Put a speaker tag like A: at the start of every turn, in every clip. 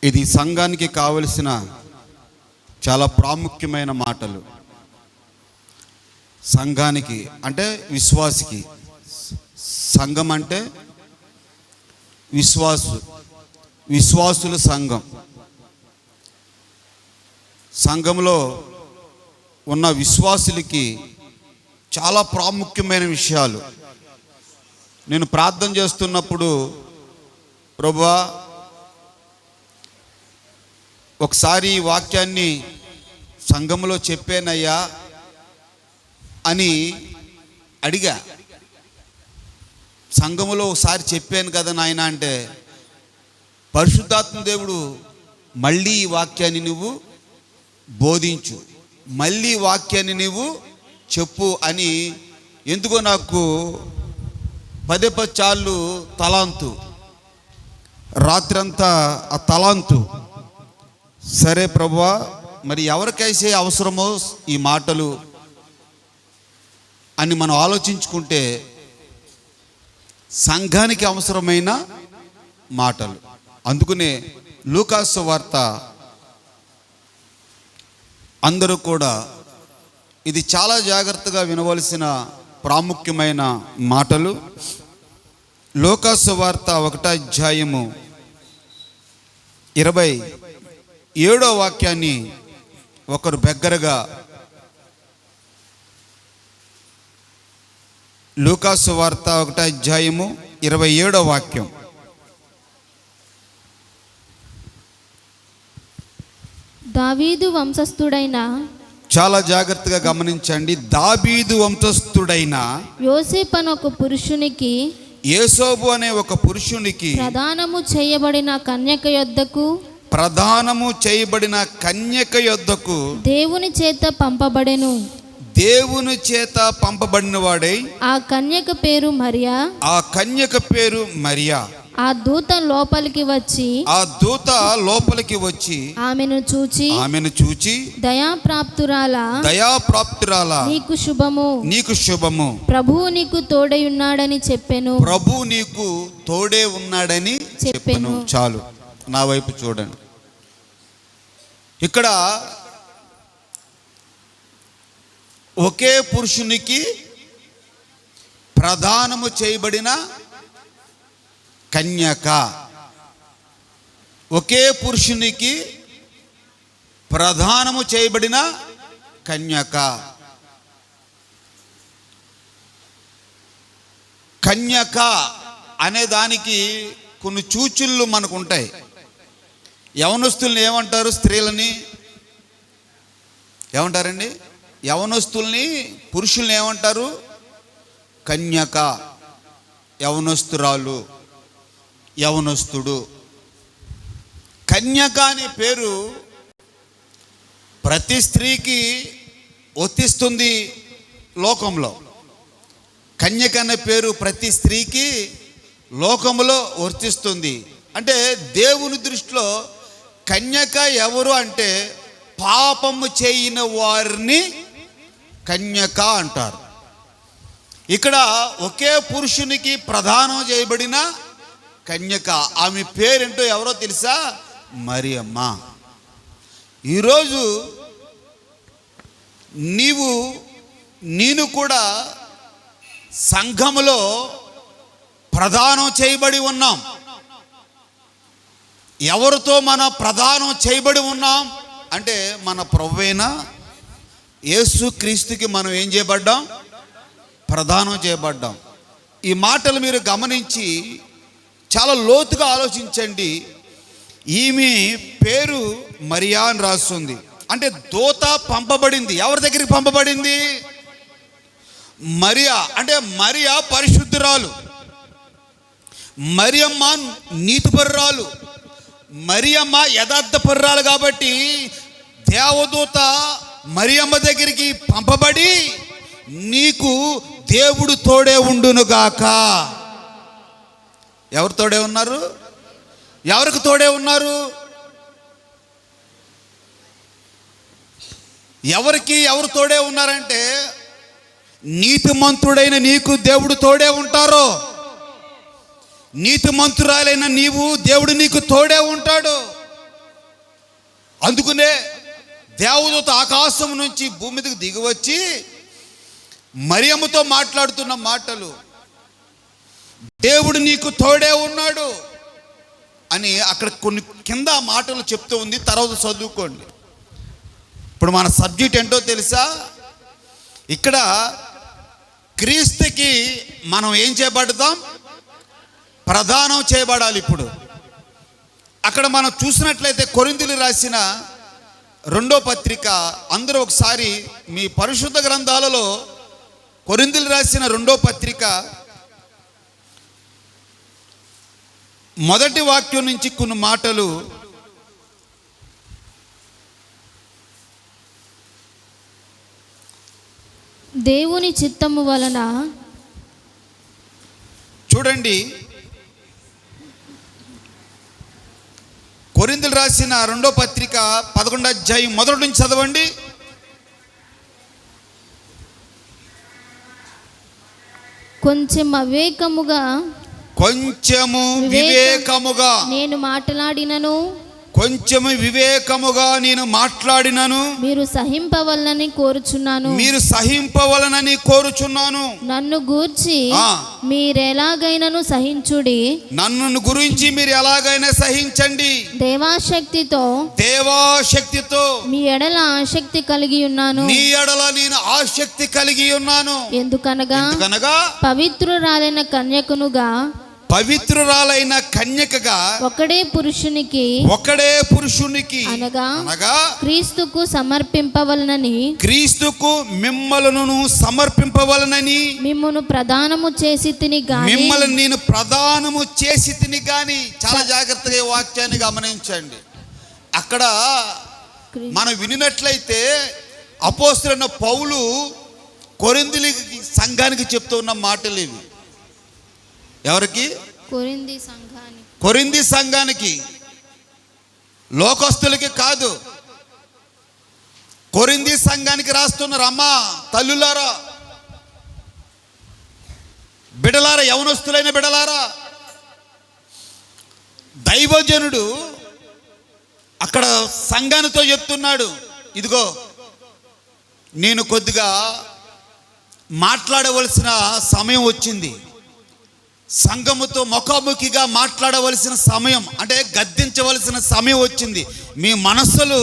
A: ఇది సంఘానికి కావలసిన చాలా ప్రాముఖ్యమైన మాటలు. సంఘానికి అంటే విశ్వాసికి, సంఘం అంటే విశ్వాసుల సంఘం. సంఘంలో ఉన్న విశ్వాసులకి చాలా ప్రాముఖ్యమైన విషయాలు. నేను ప్రార్థన చేస్తున్నప్పుడు, ప్రభువా ఒకసారి ఈ వాక్యాన్ని సంఘంలో చెప్పానయ్యా అని అడిగా. సంఘములో ఒకసారి చెప్పాను కదా నాయన అంటే, పరిశుద్ధాత్మ దేవుడు మళ్ళీ ఈ వాక్యాన్ని నువ్వు బోధించు, మళ్ళీ వాక్యాన్ని నువ్వు చెప్పు అని ఎందుకో నాకు 10 సార్లు తలాంతు, రాత్రంతా ఆ తలాంతు. సరే ప్రభువా, మరి ఎవరికైతే అవసరమో ఈ మాటలు అని మనం ఆలోచించుకుంటే, సంఘానికి అవసరమైన మాటలు. అందుకనే లూకాసు సువార్త అందరూ కూడా ఇది చాలా జాగ్రత్తగా వినవలసిన ప్రాముఖ్యమైన మాటలు. లూకాసు సువార్త 1వ అధ్యాయము 27వ వాక్యాన్ని ఒకరు బిగ్గరగా, లూకాసు సువార్త 1వ అధ్యాయము 27వ వాక్యం.
B: దావీదు వంశస్థుడైన,
A: చాలా జాగ్రత్తగా గమనించండి, దావీదు వంశస్థుడైన
B: యోసేపు అనే ఒక పురుషునికి,
A: యోసేపు అనే ఒక పురుషునికి
B: ప్రదానము చేయబడిన కన్యక యొద్దకు
A: దేవుని చేత పంపబడిన వాడై,
B: ఆ కన్యక పేరు మరియా. ఆ దూత లోపలికి వచ్చి ఆమెను చూచి దయాప్రాప్తురాలా నీకు శుభము, ప్రభువు నీకు తోడై ఉన్నాడని చెప్పెను.
A: చాలు, నా వైపు చూడండి. ఇక్కడ ఒకే పురుషునికి ప్రదానము చేయబడిన కన్యక, ఒకే పురుషునికి ప్రదానము చేయబడిన కన్యక. కన్యక అనే దానికి కొన్ని సూచనలు మనకు ఉంటాయి. యవనస్తుల్ని ఏమంటారు? స్త్రీలని ఏమంటారండి? యవనస్తుల్ని, పురుషుల్ని ఏమంటారు? కన్యక, యవనస్తురాలు, యవనస్తుడు. కన్యక అనే పేరు ప్రతి స్త్రీకి వర్తిస్తుంది లోకంలో. కన్యక అనే పేరు ప్రతి స్త్రీకి లోకంలో వర్తిస్తుంది. అంటే దేవుని దృష్టిలో కన్యక ఎవరు అంటే, పాపము చేయని వారిని కన్యక అంటారు. ఇక్కడ ఒకే పురుషునికి ప్రదానం చేయబడిన కన్యక, ఆమె పేరేంటో ఎవరో తెలుసా? మరియమ్మ. ఈరోజు నేను కూడా సంఘములో ప్రదానం చేయబడి ఉన్నాం. ఎవరితో మన ప్రదానం చేయబడి ఉన్నాం అంటే, మన ప్రభువైన యేసుక్రీస్తుకి మనం ఏం చేయబడ్డాం? ప్రదానం చేయబడ్డాం. ఈ మాటలు మీరు గమనించి చాలా లోతుగా ఆలోచించండి. ఈమె పేరు మరియా అని రాస్తుంది. అంటే దూత పంపబడింది. ఎవరి దగ్గరికి పంపబడింది? మరియా. అంటే మరియా పరిశుద్ధురాలు, మరియమ్మ నీతిపరురాలు, మరియమ్మ యథార్థపరురాలు. కాబట్టి దేవదూత మరియమ్మ దగ్గరికి పంపబడి, నీకు దేవుడు తోడే ఉండునుగాక. ఎవరు తోడే ఉన్నారు? ఎవరికి తోడే ఉన్నారు? ఎవరు తోడే ఉన్నారంటే, నీతిమంతుడైన నీకు దేవుడు తోడే ఉంటారు. నీతిమంతురాలైన నీవు, దేవుడు నీకు తోడే ఉంటాడు. అందుకనే దేవదూత ఆకాశం నుంచి భూమి మీదకి దిగివచ్చి మరియమ్మతో మాట్లాడుతున్న మాటలు, దేవుడు నీకు తోడే ఉన్నాడు అని అక్కడ కొన్ని కింద మాటలు చెప్తూ ఉంది. తర్వాత చదువుకోండి. ఇప్పుడు మన సబ్జెక్ట్ ఏంటో తెలుసా? ఇక్కడ క్రీస్తుకి మనం ఏం చేయబడతాం? ప్రదానం చేయబడాలి. ఇప్పుడు అక్కడ మనం చూసినట్లయితే కొరింథీయులకు రాసిన 2వ పత్రిక, అందరూ ఒకసారి మీ పరిశుద్ధ గ్రంథాలలో కొరింథీయులకు రాసిన 2వ పత్రిక 1వ వాక్యం నుంచి కొన్ని మాటలు
B: దేవుని చిత్తము వలన
A: చూడండి. కొరింథీయులకు రాసిన 2వ పత్రిక 11వ అధ్యాయం మొదటి నుంచి చదవండి.
B: కొంచెము
A: వివేకముగా
B: నేను మాట్లాడినను
A: మీరు సహింపవలనని కోరుచున్నాను.
B: నన్ను గూర్చి మీరెలాగైనను సహించుడి.
A: నన్ను గురించి మీరు ఎలాగైనా సహించండి. దేవాశక్తితో
B: మీ ఎడల ఆసక్తి కలిగి ఉన్నాను.
A: నీ ఎడల నేను ఆసక్తి కలిగి ఉన్నాను.
B: ఎందుకనగా పవిత్రురాలైన కన్యకగా ఒకడే పురుషునికి అనగా క్రీస్తుకు
A: మిమ్మలను సమర్పింపవలనని
B: మిమ్మును ప్రదానము చేసి తిని
A: గాని చాలా జాగ్రత్తగా ఈ వాక్యాన్ని గమనించండి. అక్కడ మనం వినినట్లయితే అపోస్తలుడైన పౌలు కొరింథీ సంఘానికి చెప్తూ ఉన్న మాటలు ఇవి. ఎవరికి? కొరింథీ సంఘానికి, లోకస్తులకి కాదు. కొరింథీ సంఘానికి రాస్తున్నారు. అమ్మా, తల్లులారా, బిడలారా, యవనస్తులైన బిడలారా, దైవజనుడు అక్కడ సంఘానితో చెప్తున్నాడు, ఇదిగో నేను కొద్దిగా మాట్లాడవలసిన సమయం వచ్చింది. సంఘముతో ముఖాముఖిగా మాట్లాడవలసిన సమయం, అంటే గద్దించవలసిన సమయం వచ్చింది. మీ మనస్సులు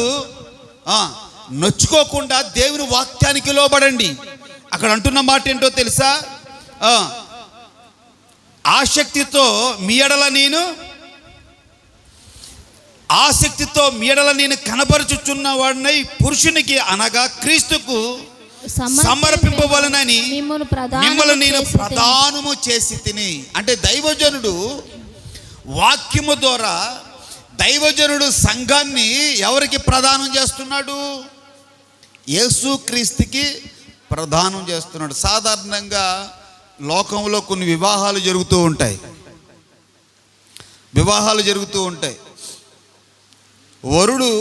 A: నొచ్చుకోకుండా దేవుని వాక్యానికి లోబడండి. అక్కడ అంటున్న మాట ఏంటో తెలుసా? ఆసక్తితో మీ ఎడల నేను కనబరుచుచున్న వాడినై పురుషునికి అనగా క్రీస్తుకు సమర్పింపవలనని మిమ్మల్ని నేను ప్రదానము చేసి తిని. అంటే దైవజనుడు వాక్యము ద్వారా దైవజనుడు సంఘాన్ని ఎవరికి ప్రదానం చేస్తున్నాడు? యేసుక్రీస్తుకి ప్రదానం చేస్తున్నాడు. సాధారణంగా లోకంలో కొన్ని వివాహాలు జరుగుతూ ఉంటాయి. వరుడు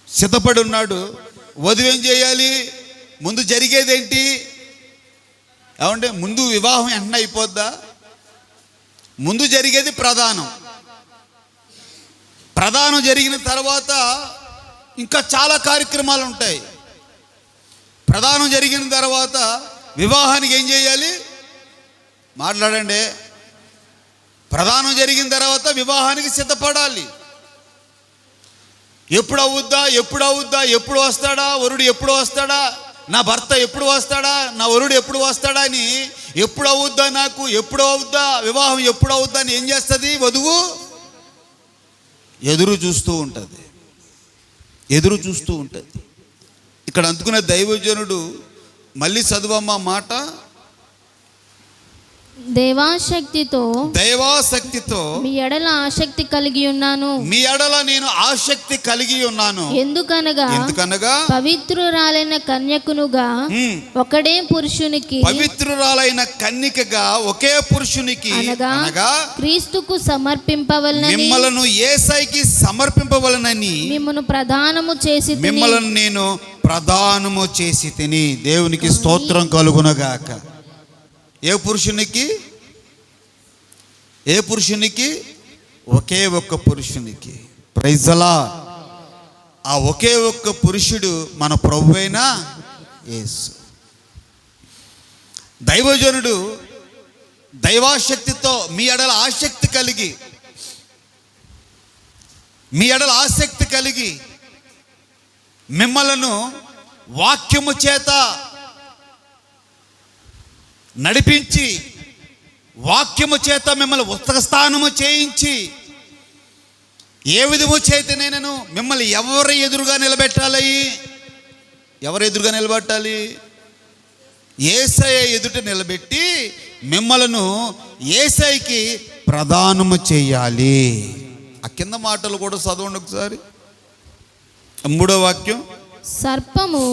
A: సిద్ధపడి ఉన్నాడు, వధువు ఏం చేయాలి? ముందు జరిగేదేంటి? ఏమంటే ముందు వివాహం వెంటనే అయిపోద్దా? ముందు జరిగేది ప్రధానం జరిగిన తర్వాత ఇంకా చాలా కార్యక్రమాలు ఉంటాయి. ప్రధానం జరిగిన తర్వాత వివాహానికి ఏం చేయాలి? మాట్లాడండి. ప్రధానం జరిగిన తర్వాత వివాహానికి సిద్ధపడాలి. ఎప్పుడు అవుద్దా, ఎప్పుడు వస్తాడా వరుడు, ఎప్పుడు వస్తాడా నా భర్త, ఎప్పుడు వస్తాడా నా వరుడు, ఎప్పుడు వస్తాడా అని, ఎప్పుడు అవుద్దా నాకు, ఎప్పుడు అవుద్దా వివాహం, ఎప్పుడు అవుద్దా అని ఏం చేస్తుంది? వధువు ఎదురు చూస్తూ ఉంటుంది. ఇక్కడ అందుకునే దైవజనుడు మళ్ళీ చదువమ్మ మాట.
B: దేవాశక్తితో
A: మీ
B: ఎడల ఆసక్తి కలిగి ఉన్నాను.
A: మీ ఎడల నేను ఆసక్తి కలిగి ఉన్నాను.
B: ఎందుకనగా పవిత్రురాలైన కన్యకగా ఒకడే పురుషునికి,
A: పవిత్రురాలైన కన్యకగా ఒకే పురుషునికి అనగా
B: క్రీస్తుకు సమర్పింపవలనని,
A: మిమ్మలను యేసయ్యకి సమర్పింపవలనని
B: మిమ్మల్ని ప్రదానము చేసి
A: తిని. దేవునికి స్తోత్రం కలుగునగాక. ఏ పురుషునికి? ఒకే ఒక్క పురుషునికి. Praise the lord. ఆ ఒకే ఒక్క పురుషుడు మన ప్రభువైన యేసు. దైవజనుడు దైవాశక్తితో మీ ఎడల ఆసక్తి కలిగి, మీ ఎడల ఆసక్తి కలిగి మిమ్మలను వాక్యము చేత నడిపించి, వాక్యము చేత మిమ్మల్ని ఉత్తర స్థానము చేయించి, ఏ విధము చేతనే నేను మిమ్మల్ని ఎవరి ఎదురుగా నిలబెట్టాలి? ఎవరు ఎదురుగా నిలబెట్టాలి? యేసయ్య ఎదుట నిలబెట్టి మిమ్మలను యేసయ్యకి ప్రదానము చేయాలి. ఆ కింద మాటలు కూడా చదవండి ఒకసారి. 3వ వాక్యం. సర్పము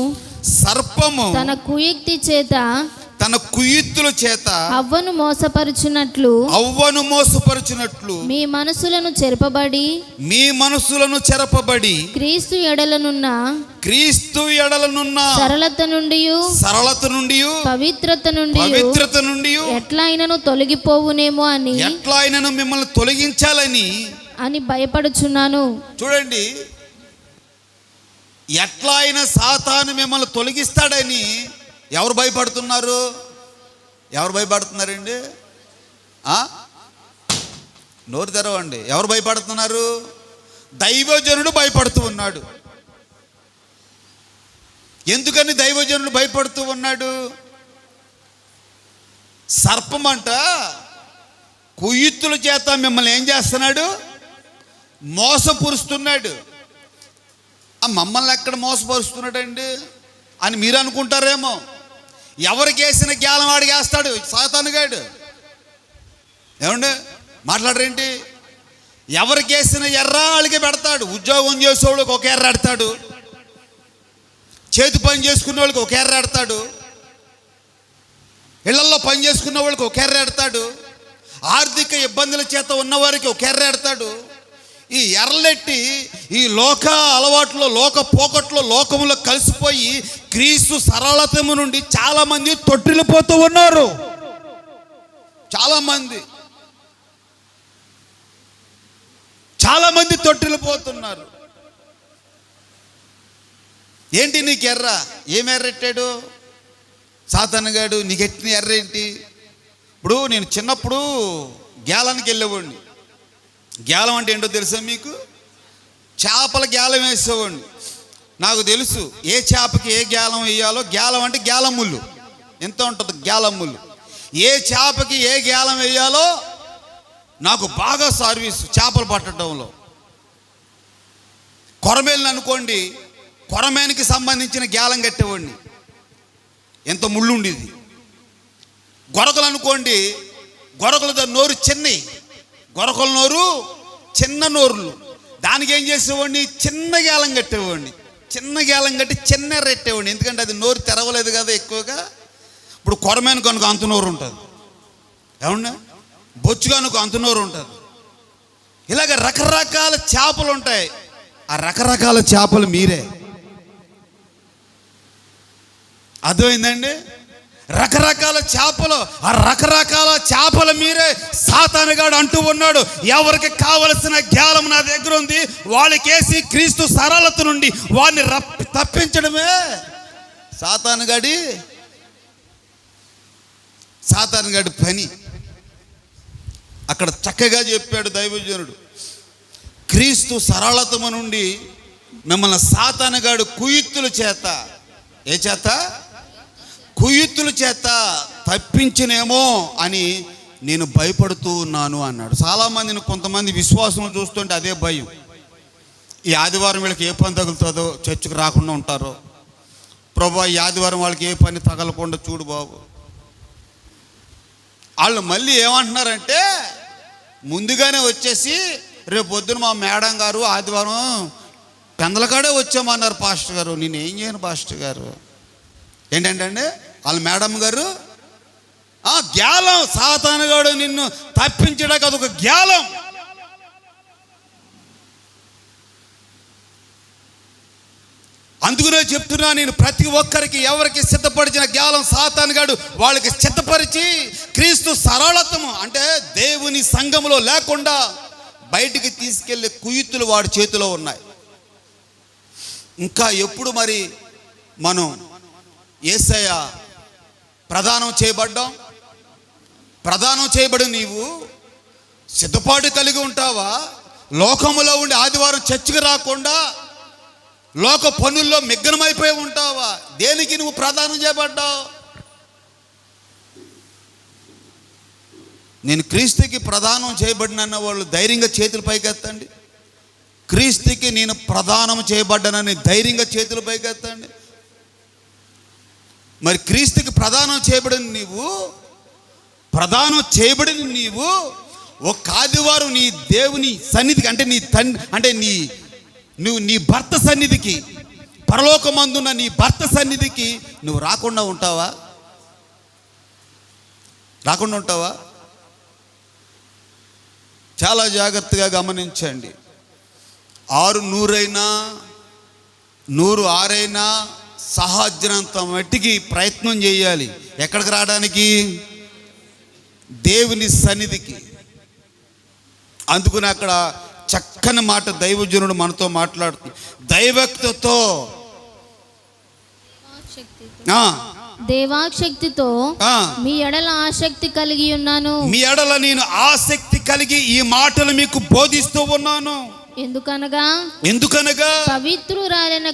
B: తన కుయుక్తి చేత,
A: తన కుయుక్తుల చేత
B: అవ్వను మోసపరుచునట్లు మీ మనసులను చెరపబడి క్రీస్తు ఎడలనున్న సరళత నుండి పవిత్రత నుండి ఎట్లైనను తొలగిపోవునేమో అని
A: మిమ్మల్ని తొలగించాలని
B: భయపడుచున్నాను.
A: చూడండి, ఎట్లా అయినా సాతాను మిమ్మల్ని తొలగిస్తాడని ఎవరు భయపడుతున్నారు? ఎవరు భయపడుతున్నారండి? నోరు తెరవండి. ఎవరు భయపడుతున్నారు? దైవజనుడు భయపడుతూ ఉన్నాడు. ఎందుకని దైవజనుడు భయపడుతూ ఉన్నాడు? సర్పమంట కుయుక్తుల చేత మిమ్మల్ని ఏం చేస్తున్నాడు? మోసపరుస్తున్నాడు. మమ్మల్ని ఎక్కడ మోసపరుస్తున్నాడండి అని మీరు అనుకుంటారేమో. ఎవరికి వేసిన గ్యాలం వాడికి వేస్తాడు సాతానుగాడు. ఏమండి మాట్లాడరేంటి? ఎవరికి వేసిన ఎర్ర వాళ్ళకి పెడతాడు. ఉద్యోగం చేసేవాళ్ళకి ఒక ఎర్ర ఆడతాడు, చేతి పని చేసుకునే వాళ్ళకి ఒక ఎర్ర ఆడతాడు, ఇళ్లలో పని చేసుకునే వాళ్ళకి ఒక ఎర్ర ఆడతాడు, ఆర్థిక ఇబ్బందుల చేత ఉన్నవారికి ఒక ఎర్ర ఆడతాడు. ఈ ఎర్రలెట్టి ఈ లోక అలవాట్లో, లోక పోకట్లో, లోకములో కలిసిపోయి క్రీస్తు సరళతము నుండి చాలామంది తొట్టిల్లిపోతూ ఉన్నారు. చాలామంది తొట్టిల్లిపోతున్నారు. ఏంటి నీకు ఎర్ర? ఏం ఎర్రెట్టాడు సాతానుగాడు? నీకు ఎట్టిన ఎర్ర ఏంటి? ఇప్పుడు నేను చిన్నప్పుడు గేలానికి వెళ్ళేవాడిని. గేలం అంటే ఏంటో తెలుసా మీకు? చేపల గేలం వేసేవాడిని. నాకు తెలుసు ఏ చేపకి ఏ గేలం వేయాలో. గేలం అంటే గేలం ముళ్ళు ఎంత ఉంటుంది, గేలం ముళ్ళు. ఏ చేపకి ఏ గేలం వేయాలో నాకు బాగా సర్వీసు చేపలు పట్టడంలో. కొరమేలను అనుకోండి, కొరమేనికి సంబంధించిన గేలం కట్టేవాడిని, ఎంత ముళ్ళు ఉండేది. గొరకలు అనుకోండి, గొరకలతో నోరు చిన్నవి, గొరకల నోరు చిన్న నోరులు. దానికి ఏం చేసేవాడిని? చిన్న గేలం కట్టేవాడిని. చిన్న గేలం కట్టి చిన్న రెట్టేవాడిని. ఎందుకంటే అది నోరు తెరవలేదు కదా ఎక్కువగా. ఇప్పుడు కొరమేను కనుక అంత నోరు ఉంటుంది, ఏమన్నా బొచ్చు కనుక అంత నోరు ఉంటుంది. ఇలాగ రకరకాల చేపలు ఉంటాయి. ఆ రకరకాల చేపలు మీరే. అర్థమైందండి? రకరకాల చేపలు, ఆ రకరకాల చేపలు మీరే. సాతానుగాడు అంటూ ఉన్నాడు, ఎవరికి కావలసిన జ్ఞానం నా దగ్గర ఉంది, వాళ్ళకేసి క్రీస్తు సరళత నుండి వాడిని తప్పించడమే సాతానుగాడి పని. అక్కడ చక్కగా చెప్పాడు దైవజనుడు. క్రీస్తు సరళతము నుండి మిమ్మల్ని సాతానుగాడు కుయుక్తుల చేత, ఏ చేత? కుయుక్తుల చేత తప్పించినేమో అని నేను భయపడుతూ ఉన్నాను అన్నాడు. చాలామందిని, కొంతమంది విశ్వాసం చూస్తుంటే అదే భయం. ఈ ఆదివారం వీళ్ళకి ఏ పని తగులుతుందో, చర్చికి రాకుండా ఉంటారో. ప్రభా ఈ ఆదివారం వాళ్ళకి ఏ పని తగలకుండా చూడు బాబు. వాళ్ళు మళ్ళీ ఏమంటున్నారంటే, ముందుగానే వచ్చేసి రేపు పొద్దున మా మేడం గారు ఆదివారం పెందలకాడే వచ్చామన్నారు పాస్టర్ గారు. నేనేం చేయను పాస్టర్ గారు. ఏంటంటే వాళ్ళ మేడం గారు గ్యాలం, సాతానుగాడు నిన్ను తప్పించడానికి అదొక గ్యాలం. అందుకనే చెప్తున్నా, నేను ప్రతి ఒక్కరికి ఎవరికి సిద్ధపరిచిన గ్యాలం సాతానుగాడు వాళ్ళకి సిద్ధపరిచి క్రీస్తు సరళతము అంటే దేవుని సంఘములో లేకుండా బయటికి తీసుకెళ్లే కుయుక్తులు వాడి చేతిలో ఉన్నాయి. ఇంకా ఎప్పుడు మరి మనం యేసయ్య ప్రదానం చేయబడ్డాం? ప్రదానం చేయబడి నీవు సిద్ధపాటు కలిగి ఉంటావా? లోకములో ఉండి ఆదివారం చర్చికి రాకుండా లోక పనుల్లో మిగ్గనమైపోయి ఉంటావా? దేనికి నువ్వు ప్రదానం చేయబడ్డావు? నేను క్రీస్తుకి ప్రదానం చేయబడినన్న వాళ్ళు ధైర్యంగా చేతులు పైకెత్తండి. క్రీస్తుకి నేను ప్రదానం చేయబడ్డానని ధైర్యంగా చేతులు పైకెత్తండి. మరి క్రీస్తుకి ప్రదానం చేయబడిన నీవు ఒక ఆదివారం నీ దేవుని సన్నిధికి, అంటే నీ నువ్వు నీ భర్త సన్నిధికి, పరలోకమందున్న నీ భర్త సన్నిధికి నువ్వు రాకుండా ఉంటావా? చాలా జాగ్రత్తగా గమనించండి. 600 అయినా 106 అయినా సహజనంత మట్టికి ప్రయత్నం చేయాలి. ఎక్కడికి రావడానికి? దేవుని సన్నిధికి. అందుకని అక్కడ చక్కని మాట దైవజనుడు మనతో మాట్లాడుతుంది. దైవక్తితో,
B: దేవాశక్తితో మీ ఎడల ఆసక్తి కలిగి ఉన్నాను.
A: మీ ఎడల నేను ఆసక్తి కలిగి ఈ మాటలు మీకు బోధిస్తూ ఉన్నాను.
B: ఎందుకనగా
A: పవిత్రురాలైన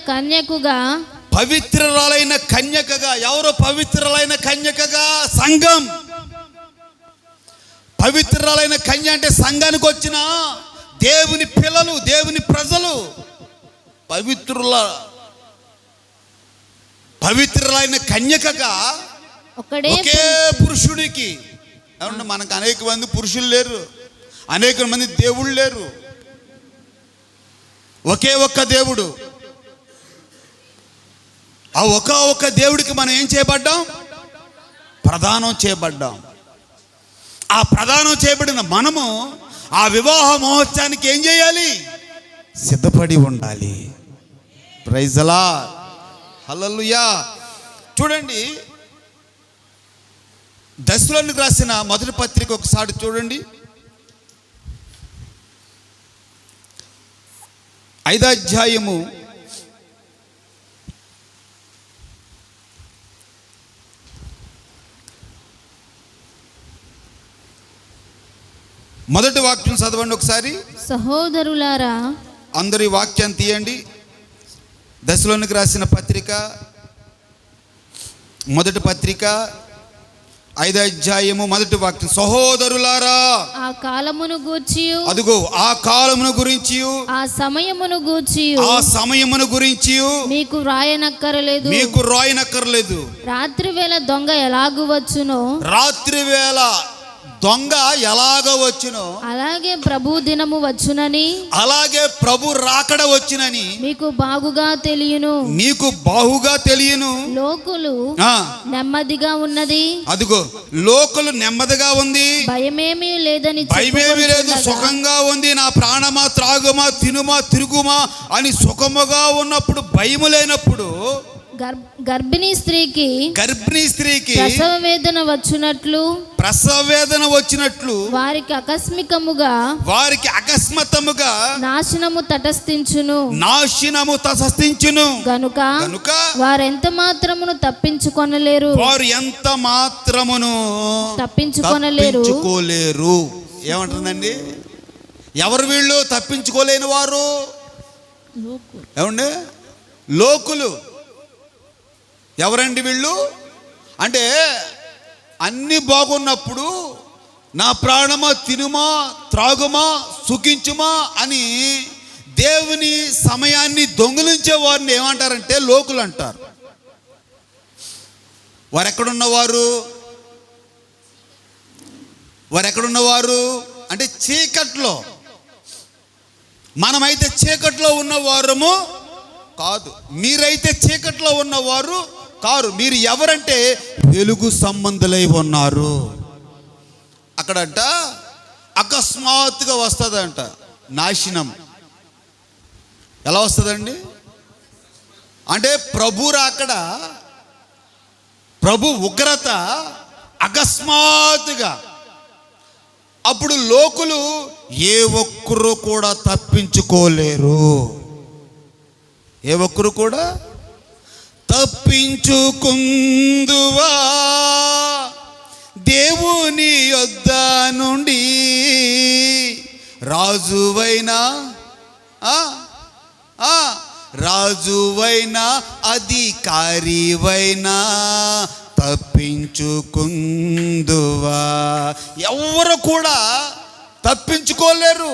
A: కన్యకగా. ఎవరు పవిత్రులైన కన్యకగా? సంఘం. పవిత్రులైన కన్య అంటే సంఘానికి వచ్చిన దేవుని పిల్లలు, దేవుని ప్రజలు. పవిత్రులైన కన్యకగా ఒకే పురుషుడికి. ఏమంటే మనకు అనేక మంది పురుషులు లేరు, అనేక మంది దేవుళ్ళు లేరు. ఒకే ఒక్క దేవుడు. ఆ ఒక్క దేవుడికి మనం ఏం చేయబడ్డాం? ప్రదానం చేయబడ్డాం. ఆ ప్రదానం చేయబడిన మనము ఆ వివాహ మహోత్సవానికి ఏం చేయాలి? సిద్ధపడి ఉండాలి. ప్రైజ్ ది లార్డ్, హల్లెలూయా. చూడండి, దశలోనికి రాసిన మొదటి పత్రిక ఒకసారి చూడండి. 5వ అధ్యాయము 1వ వాక్యం చదవండి ఒకసారి.
B: సహోదరులారా,
A: అందరి వాక్యాన్ని తీయండి. దశలోనికి రాసిన పత్రిక, మొదటి పత్రిక 5వ అధ్యాయము 1వ వాక్యం. సహోదరులారా,
B: ఆ కాలమును గూర్చి,
A: అదిగో ఆ కాలమును గురించి,
B: ఆ సమయమును గురించి మీకు రాయనక్కరలేదు. రాత్రి వేళ దొంగ ఎలాగ వచ్చునో అలాగే ప్రభు దినము వచ్చునని, అలాగే ప్రభు రాకడ వచ్చునని మీకు బాగుగా తెలియను. లోకులు నెమ్మదిగా ఉన్నది. అదిగో లోకులు నెమ్మదిగా ఉంది, భయమేమీ లేదు, సుఖంగా ఉంది. నా ప్రాణమా, త్రాగుమా, తినుమా, తిరుగుమా అని సుఖముగా ఉన్నప్పుడు భయము లేనప్పుడు గర్భిణీ స్త్రీకి ప్రసవ వేదన వచ్చినట్లు వారికి అకస్మాత్తుగా నాశనము తటస్థించును. గనుక వారు ఎంత మాత్రమును తప్పించుకొనలేరు.
A: ఏమంటుందండి? ఎవరు వీళ్ళు తప్పించుకోలేని వారు? ఏమండి? లోకులు. ఎవరండి వీళ్ళు? అంటే అన్నీ బాగున్నప్పుడు నా ప్రాణమా, తినుమా, త్రాగుమా, సుఖించుమా అని దేవుని సమయాన్ని దొంగిలించే వారిని ఏమంటారంటే లోకులు అంటారు. వారు ఎక్కడున్నవారు అంటే చీకట్లో. మనమైతే చీకట్లో ఉన్నవారము కాదు, మీరైతే చీకట్లో ఉన్నవారు కారు. మీరు ఎవరంటే వెలుగు సంబంధులై ఉన్నారు. అక్కడంట అకస్మాత్తుగా వస్తుందంట నాశనం. ఎలా వస్తుందండి? అంటే ప్రభు రాకడ, ప్రభు ఉగ్రత అకస్మాత్తుగా. అప్పుడు లోకులు ఏ ఒక్కరు కూడా తప్పించుకోలేరు. ఏ ఒక్కరు కూడా తప్పించుకుందువా దేవుని యొద్ద నుండి, రాజువైనా రాజువైనా అధికారివైనా తప్పించుకుందువా. ఎవరు కూడా తప్పించుకోలేరు.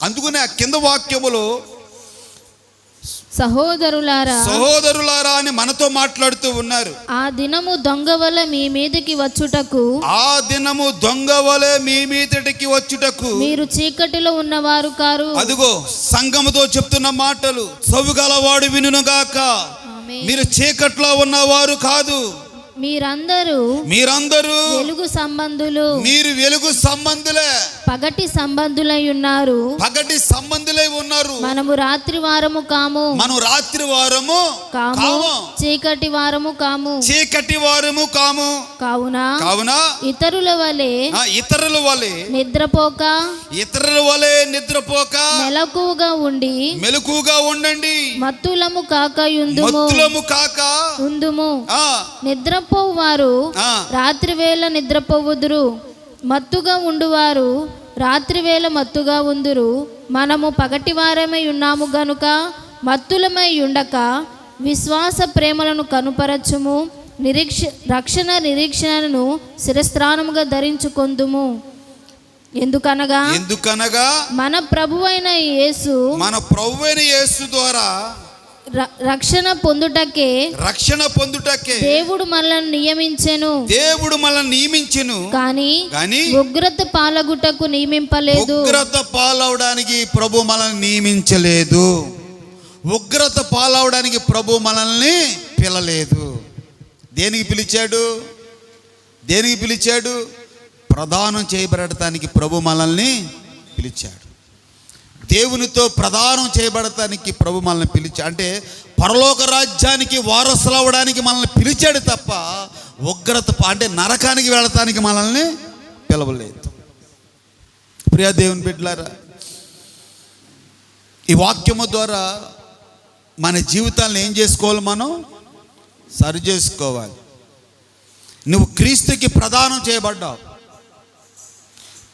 A: అందుకనే ఆ కింద వాక్యములో సహోదరులారా అని మనతో మాట్లాడుతూ ఉన్నారు.
B: ఆ దినము దొంగవలె మీ మీదకి వచ్చుటకు, మీరు చీకటిలో ఉన్నవారు కారు.
A: అదిగో సంఘముతో చెప్తున్న మాటలు, చెవుగలవాడు వినుగాక. మీరు చీకట్లో ఉన్నవారు కాదు,
B: మీరందరూ వెలుగు సంబంధులు.
A: మీరు వెలుగు సంబంధులే,
B: పగటి సంబంధులై ఉన్నారు. మనము రాత్రి వారము కాము, చీకటి వారము కాము. కావున ఇతరుల వలె నిద్రపోక మెలకువగా ఉండండి. మత్తులము కాక ఉందుము. నిద్రపోవారు రాత్రి వేళ నిద్రపోవుదురు, మత్తుగా ఉండువారు రాత్రి వేళ మత్తుగా ఉందురు. మనము పగటి వారమై ఉన్నాము గనుక మత్తులమై ఉండక విశ్వాస ప్రేమలను కనుపరచుము. రక్షణ నిరీక్షణను శిరస్త్రాణముగా ధరించుకొందుము. ఎందుకనగా మన ప్రభువైన యేసు
A: ద్వారా
B: రక్షణ పొందుటకే దేవుడు మనల్ని నియమించెను. కానీ ఉగ్రత పాలగుటకు నియమింపలేదు.
A: ఉగ్రత పాలవడానికి ప్రభు మనల్ని నియమించలేదు. ఉగ్రత పాలవడానికి ప్రభు మనల్ని పిలలేదు. దేనికి పిలిచాడు? ప్రదానం చేయబడటానికి ప్రభు మనల్ని పిలిచాడు. దేవునితో ప్రదానం చేయబడటానికి ప్రభు మనల్ని పిలిచాడు. అంటే పరలోక రాజ్యానికి వారసులు అవ్వడానికి మనల్ని పిలిచాడు తప్ప ఉగ్రత అంటే నరకానికి వెళ్ళటానికి మనల్ని పిలవలేదు. ప్రియా దేవుని బిడ్డలారా, ఈ వాక్యము ద్వారా మన జీవితాలను ఏం చేసుకోవాలి? మనం సరి చేసుకోవాలి. నువ్వు క్రీస్తుకి ప్రదానం చేయబడ్డావు.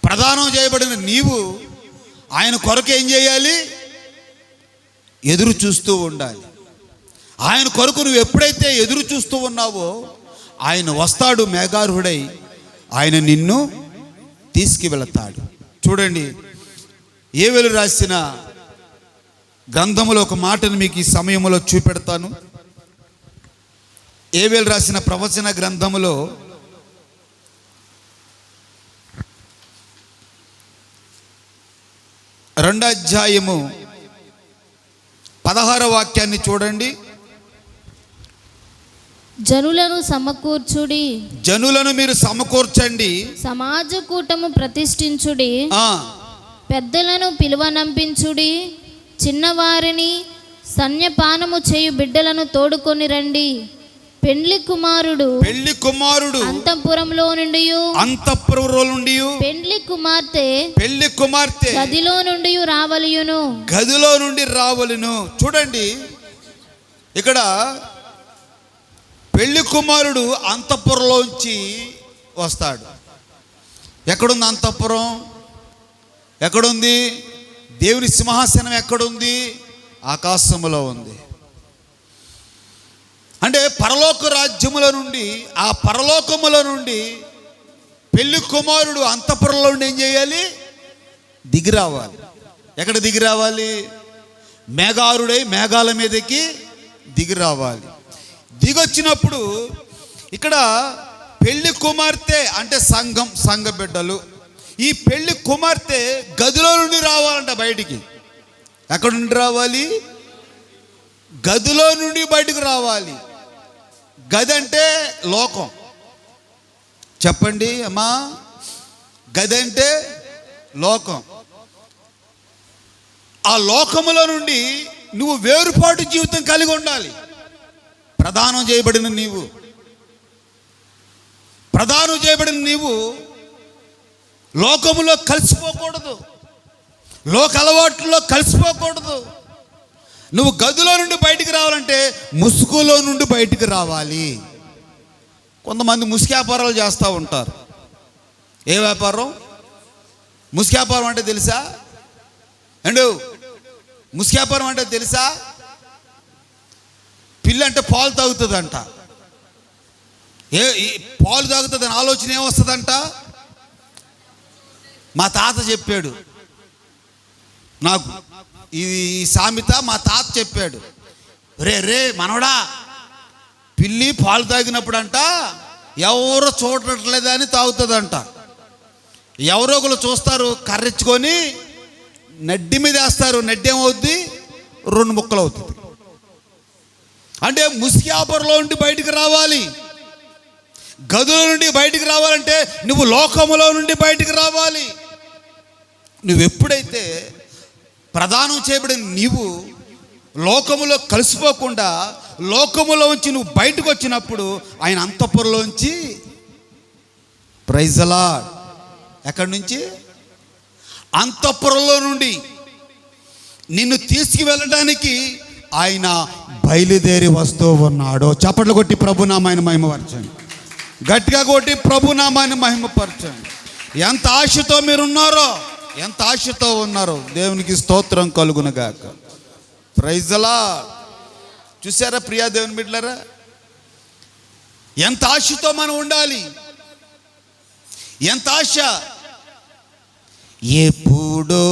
A: ప్రదానం చేయబడిన నీవు ఆయన కొరకు ఏం చేయాలి? ఎదురు చూస్తూ ఉండాలి. ఆయన కొరకు నువ్వు ఎప్పుడైతే ఎదురు చూస్తూ ఉన్నావో ఆయన వస్తాడు మేఘారూఢై, ఆయన నిన్ను తీసుకువెళతాడు. చూడండి, యోవేలు రాసిన గ్రంథములో ఒక మాటను మీకు ఈ సమయంలో చూపెడతాను. యోవేలు రాసిన ప్రవచన గ్రంథములో 2వ అధ్యాయము 16వ వాక్యాన్ని చూడండి. జనులను మీరు సమకూర్చండి,
B: సమాజ కూటము ప్రతిష్ఠించుడి, పెద్దలను పిలువనంపించుడి, చిన్నవారిని సన్యపానము చేయు బిడ్డలను తోడుకొని రండి. పెళ్లి కుమారుడు అంతఃపురంలో నుండి పెళ్లి కుమార్తె గదిలో నుండి రావలియును.
A: చూడండి, ఇక్కడ పెళ్లి కుమారుడు అంతఃపురంలోంచి వస్తాడు. ఎక్కడుంది అంతఃపురం? ఎక్కడుంది? దేవుని సింహాసనం ఎక్కడుంది? ఆకాశములో ఉంది. అంటే పరలోక రాజ్యముల నుండి, ఆ పరలోకముల నుండి పెళ్లి కుమారుడు అంతఃపురంలో నుండి ఏం చేయాలి? దిగి రావాలి. ఎక్కడ దిగి రావాలి? మేఘారుడై మేఘాల మీదకి దిగి రావాలి. దిగొచ్చినప్పుడు ఇక్కడ పెళ్లి కుమార్తె అంటే సంఘ బిడ్డలు. ఈ పెళ్లి కుమార్తె గదిలో నుండి రావాలంట బయటికి. ఎక్కడ నుండి రావాలి? గదిలో నుండి బయటకు రావాలి. గది అంటే లోకం. చెప్పండి అమ్మా, గది అంటే లోకం. ఆ లోకములో నుండి నువ్వు వేరుపాటు జీవితం కలిగి ఉండాలి. ప్రదానం చేయబడిన నీవు లోకములో కలిసిపోకూడదు, లోక అలవాట్లలో కలిసిపోకూడదు. నువ్వు గదిలో నుండి బయటికి రావాలంటే ముసుగులో నుండి బయటికి రావాలి. కొంతమంది ముసుగు వ్యాపారాలు చేస్తూ ఉంటారు. ఏ వ్యాపారం? ముసుగు వ్యాపారం అంటే తెలుసా? అండ్ ముసుగు వ్యాపారం అంటే తెలుసా? పిల్లి అంటే పాలు తాగుతుందంట. పాలు తాగుతుందని ఆలోచన ఏమొస్తుందంట? మా తాత చెప్పాడు నాకు ఈ సామెత. మా తాత చెప్పాడు, రే మనవడా, పిల్లి పాలు తాగినప్పుడంట ఎవరో చూడట్లేదని తాగుతుందంట. ఎవరో ఒకరు చూస్తారు, కర్రెచ్చుకొని నడ్డి మీద వేస్తారు. నడ్డి ఏమవుద్ది? 2 ముక్కలు అవుతుంది. అంటే ముసుగు వ్యాపారంలో నుండి బయటికి రావాలి. గదుల నుండి బయటికి రావాలంటే నువ్వు లోకములో నుండి బయటికి రావాలి. నువ్వు ఎప్పుడైతే ప్రదానం చేయబడిన నీవు లోకములో కలిసిపోకుండా లోకములోంచి నువ్వు బయటకు వచ్చినప్పుడు ఆయన అంతఃపురంలోంచి, ప్రైజ్ ది లార్డ్, ఎక్కడి నుంచి? అంతఃపురంలో నుండి నిన్ను తీసుకువెళ్ళడానికి ఆయన బయలుదేరి వస్తూ ఉన్నాడు. చప్పట్లు కొట్టి ప్రభునామాన్ని మహిమపరచండి. గట్టిగా కొట్టి ప్రభునామాన్ని మహిమపరచండి. ఎంత ఆశతో మీరున్నారో, ఎంత ఆశతో ఉన్నారో దేవునికి స్తోత్రం కలుగునుగాక. Praise the lord. చూసారా ప్రియా దేవుని బిడ్డలారా, ఎంత ఆశతో మనం ఉండాలి. ఎంత ఆశ! ఎప్పుడో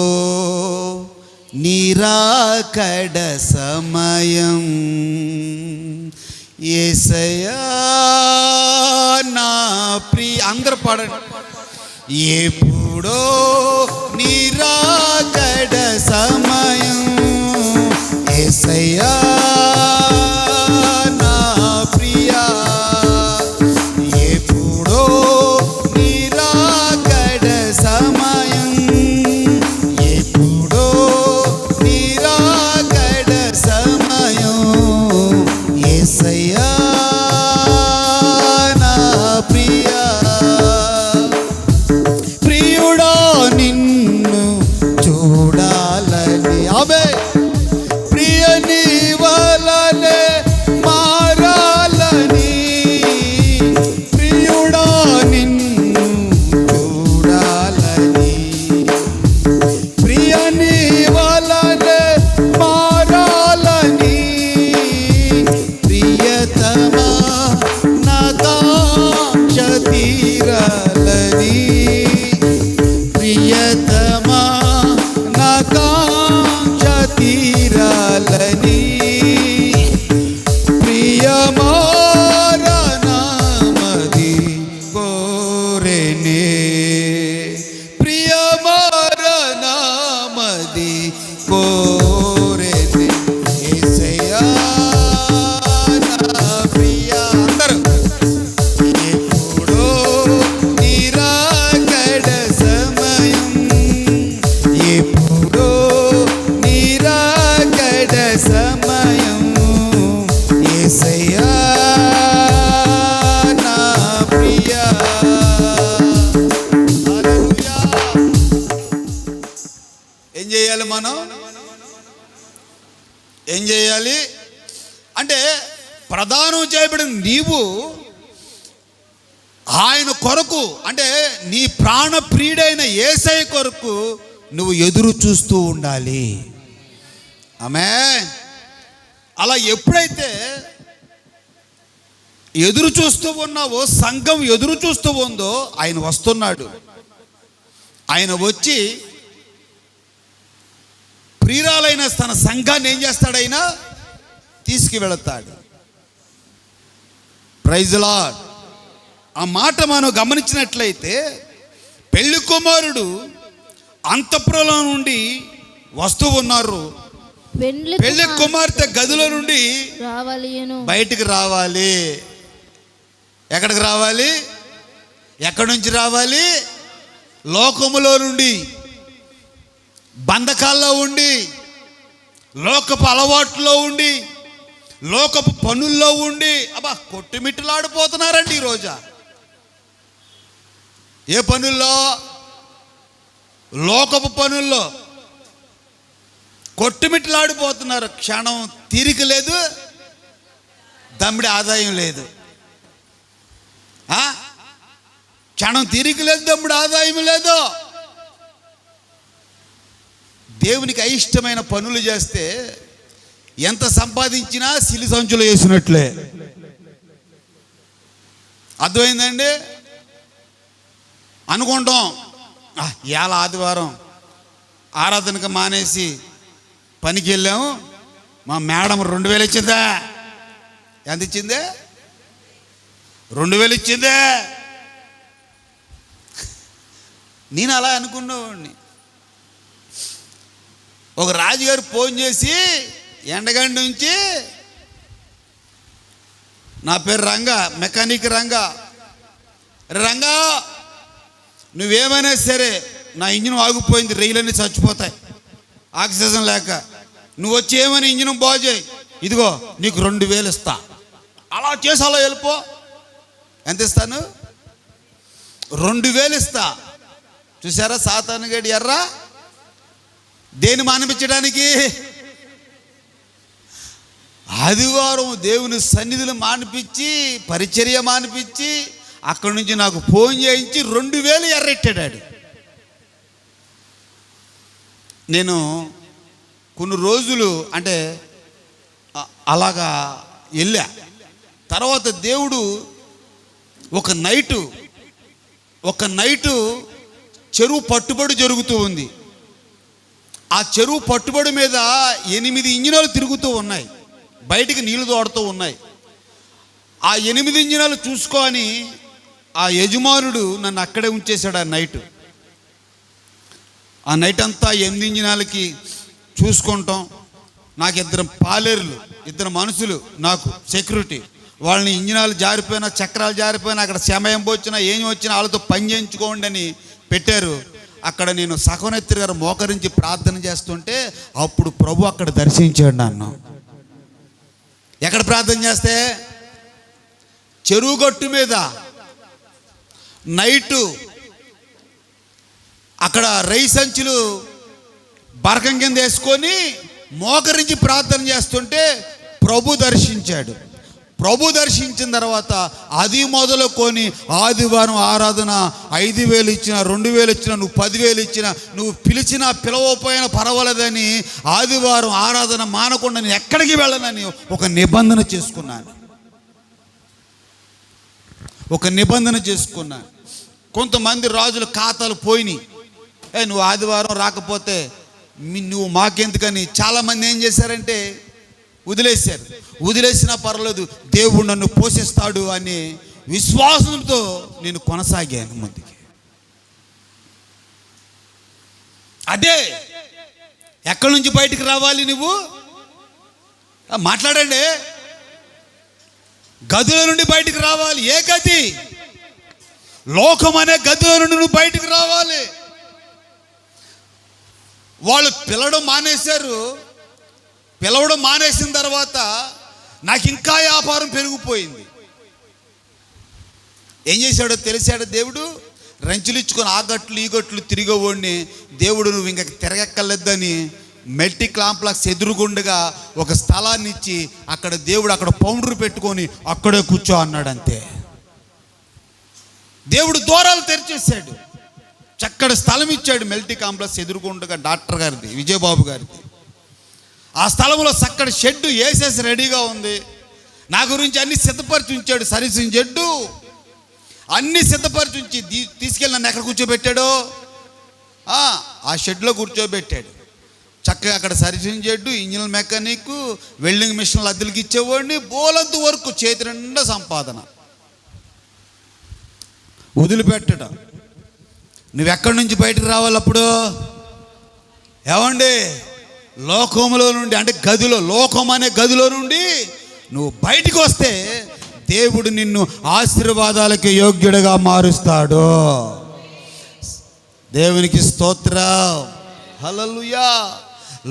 A: నిరాకడ సమయం, యేసయ్యా నా ప్రియ. అందరూ పాడండి. ఎప్పుడో నిరాకడ సమయం, యేసయ్యా నా ప్రియా. ఎప్పుడో నిరాకడ సమయం, ఎప్పుడో నిరాకడ సమయం, యేసయ్యా నా ప్రియా. ప్రియుడా నిన్ను చూడాలని, ఆమె ప్రియ నీ వలనే మారాలని, ప్రియుడా నిన్ను చూడాలని, ప్రియ నీ వలనే మారాలని, ప్రియతమా నా కాంక్ష తీరాలని, ప్రియతమా నా కాంక్ష తీరాలని, ప్రియమారనామది కోరెనే, ప్రియమారనామది కోరెనే, యేసయ్యా నా ప్రియా. అందరూ ఎప్పుడో నిరాకడ సమయం, ఎప్పుడో నిరాకడ సమయం, యేసయ్యా నా ప్రియా. హల్లెలూయా. ఏం చేయాలి మనం? ఏం చేయాలి అంటే ప్రదానం చేయబడిన నీవు ఆయన కొరకు, అంటే నీ ప్రాణ ప్రియుడైన యేసయ్య కొరకు నువ్వు ఎదురు చూస్తూ ఉండాలి. ఆమేన్. అలా ఎప్పుడైతే ఎదురు చూస్తూ ఉన్నావో, సంఘం ఎదురు చూస్తూ ఉందో, ఆయన వస్తున్నాడు. ఆయన వచ్చి ప్రియురాలైన తన సంఘాన్ని ఏం చేస్తాడు? ఆయన తీసుకువెళతాడు. Praise the lord. ఆ మాట మనం గమనించినట్లయితే పెళ్లి కుమారుడు అంతఃపురంలో నుండి వస్తూ ఉన్నారు. పెళ్లి కుమార్తె గదిలో నుండి బయటికి రావాలి. ఎక్కడికి రావాలి? ఎక్కడి నుంచి రావాలి? లోకములో నుండి, బంధకాల్లో ఉండి, లోకపు అలవాట్లో ఉండి, లోకపు పనుల్లో ఉండి, అబ్బా కొట్టుమిట్టులాడిపోతున్నారండి ఈ రోజా. ఏ పనుల్లో? లోకపు పనుల్లో కొట్టుమిట్లాడిపోతున్నారు. క్షణం తీరిక లేదు, దమ్మిడి ఆదాయం లేదు. క్షణం తీరిక లేదు, దమ్ముడు ఆదాయం లేదు. దేవునికి అయిష్టమైన పనులు చేస్తే ఎంత సంపాదించినా సిలి సంచులు వేసినట్లే. అర్థమైందండి? అనుకుంటాం ఇవాళ ఆదివారం ఆరాధనకు మానేసి పనికి వెళ్ళాము, మా మేడం 2000 ఇచ్చిందా? ఎంత ఇచ్చిందే? 2000 ఇచ్చిందే. నేను అలా అనుకున్నవాడిని. ఒక రాజుగారు ఫోన్ చేసి ఎండగండి నుంచి, నా పేరు రంగా, మెకానిక్ రంగా, రంగా నువ్వేమైనా సరే నా ఇంజిన్ ఆగిపోయింది, రైలన్నీ చచ్చిపోతాయి ఆక్సిజన్ లేక, నువ్వు వచ్చి ఏమైనా ఇంజిన్ బాగు చేయి, ఇదిగో నీకు 2000 ఇస్తా. అలా చేసి అలా వెళ్ళిపో. ఎంత ఇస్తాను? 2000 ఇస్తా. చూసారా సాతానుగాడి ఎర్ర? దేని మానిపించడానికి? ఆదివారం దేవుని సన్నిధిలో మానిపించి, పరిచర్య మానిపించి, అక్కడి నుంచి నాకు ఫోన్ చేయించి 2000 ఎర్రెట్టాడు. నేను కొన్ని రోజులు అంటే అలాగా వెళ్ళా. తర్వాత దేవుడు ఒక నైటు చెరువు పట్టుబడి జరుగుతూ ఉంది. ఆ చెరువు పట్టుబడి మీద 8 ఇంజినాలు తిరుగుతూ ఉన్నాయి, బయటికి నీళ్లు తోడుతూ ఉన్నాయి. ఆ 8 ఇంజినాలు చూసుకొని ఆ యజమానుడు నన్ను అక్కడే ఉంచేశాడు. ఆ నైట్ అంతా 8 ఇంజినాలకి చూసుకుంటాం. నాకు 2 పాలేరులు, 2 మనుషులు నాకు సెక్యూరిటీ. వాళ్ళని ఇంజినాలు జారిపోయినా, చక్రాలు జారిపోయినా, అక్కడ సమయం వచ్చినా, ఏం వచ్చినా వాళ్ళతో పని చేయించుకోండి అని పెట్టారు. అక్కడ నేను సహోన్నతుడి గారు మోకరించి ప్రార్థన చేస్తుంటే అప్పుడు ప్రభు అక్కడ దర్శించాడు నన్ను. ఎక్కడ ప్రార్థన చేస్తే? చెరువు గట్టు మీద నైటు అక్కడ రై సంచులు బరకం కింద వేసుకొని మోకరించి ప్రార్థన చేస్తుంటే ప్రభు దర్శించాడు. ప్రభు దర్శించిన తర్వాత అది మొదలుకొని ఆదివారం ఆరాధన 5000 ఇచ్చినా, 2000 ఇచ్చినా, నువ్వు 10,000 ఇచ్చినా, నువ్వు పిలిచినా పిలవపోయినా పర్వాలేదని ఆదివారం ఆరాధన మానకుండా నేను ఎక్కడికి వెళ్ళనని ఒక నిబంధన చేసుకున్నాను. కొంతమంది రాజుల ఖాతాలు పోయినాయి. నువ్వు ఆదివారం రాకపోతే నువ్వు మాకెందుకని చాలామంది ఏం చేశారంటే వదిలేసినా పర్లేదు, దేవుడు నన్ను పోషిస్తాడు అనే విశ్వాసంతో నేను కొనసాగాను ముందుకి. అదే ఎక్కడి నుంచి బయటికి రావాలి? నువ్వు మాట్లాడండి. గదుల నుండి బయటికి రావాలి. ఏ గది? లోకం అనే గదుల నుండి నువ్వు బయటికి రావాలి. వాళ్ళు పిలవడం మానేసిన తర్వాత నాకు ఇంకా వ్యాపారం పెరిగిపోయింది. ఏం చేశాడో తెలిసాడు దేవుడు? రంచులు ఇచ్చుకొని ఆ గట్లు ఈ గట్లు తిరిగేవాడిని దేవుడు నువ్వు ఇంకా తిరగక్కర్లేదని మెల్టీ కాంప్లెక్స్ ఎదురుగుండగా ఒక స్థలాన్ని ఇచ్చి అక్కడ దేవుడు అక్కడ పౌండర్ పెట్టుకొని అక్కడే కూర్చో అన్నాడు. అంతే. దేవుడు దూరాలు తెరిచేశాడు. చక్కటి స్థలం ఇచ్చాడు. మెల్టీ కాంప్లెక్స్ ఎదురుగుండగా డాక్టర్ గారిది, విజయబాబు గారిది. ఆ స్థలంలో చక్కటి షెడ్ వేసేసి రెడీగా ఉంది. నా గురించి అన్ని సిద్ధపరిచి ఉంచాడు. సర్వీసింగ్ షెడ్డు అన్ని సిద్ధపరిచి ఉంచి తీసుకెళ్ళి నన్ను ఎక్కడ కూర్చోబెట్టాడో ఆ షెడ్లో కూర్చోబెట్టాడు. చక్కగా అక్కడ servicing shed, engine mechanic, welding మిషన్లు అద్దెలకి ఇచ్చేవాడిని. బోలంత వరకు చేతి నిండా సంపాదన. వదిలిపెట్టడం. నువ్వెక్కడి నుంచి బయటకు రావాలి అప్పుడు? ఏమండి? లోకంలో నుండి, అంటే గదిలో, లోకం అనే గదిలో నుండి నువ్వు బయటికి వస్తే దేవుడు నిన్ను ఆశీర్వాదాలకి యోగ్యుడిగా మారుస్తాడు. దేవునికి స్తోత్రం. హల్లెలూయా.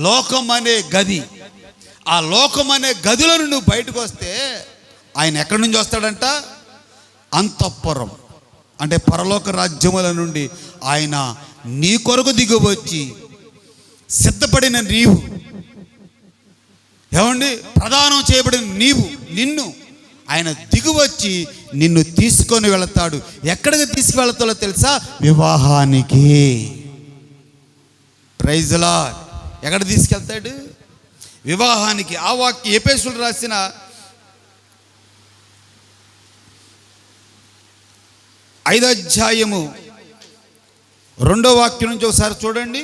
A: లోకం అనే గది, ఆ లోకం అనే గదిలో నుండి నువ్వు బయటకు వస్తే ఆయన ఎక్కడి నుంచి వస్తాడంట? అంతఃపురం, అంటే పరలోక రాజ్యముల నుండి ఆయన నీ కొరకు దిగువచ్చి సిద్ధపడిన నీవు ఏమండి, ప్రదానం చేయబడిన నిన్ను ఆయన దిగువచ్చి నిన్ను తీసుకొని వెళతాడు. ఎక్కడికి తీసుకువెళతాడో తెలుసా? వివాహానికి. Praise the lord. ఎక్కడ తీసుకెళ్తాడు? వివాహానికి. ఆ వాక్యం ఎఫెసీయులకు రాసిన 5వ అధ్యాయము 2వ వాక్యం నుంచి ఒకసారి చూడండి.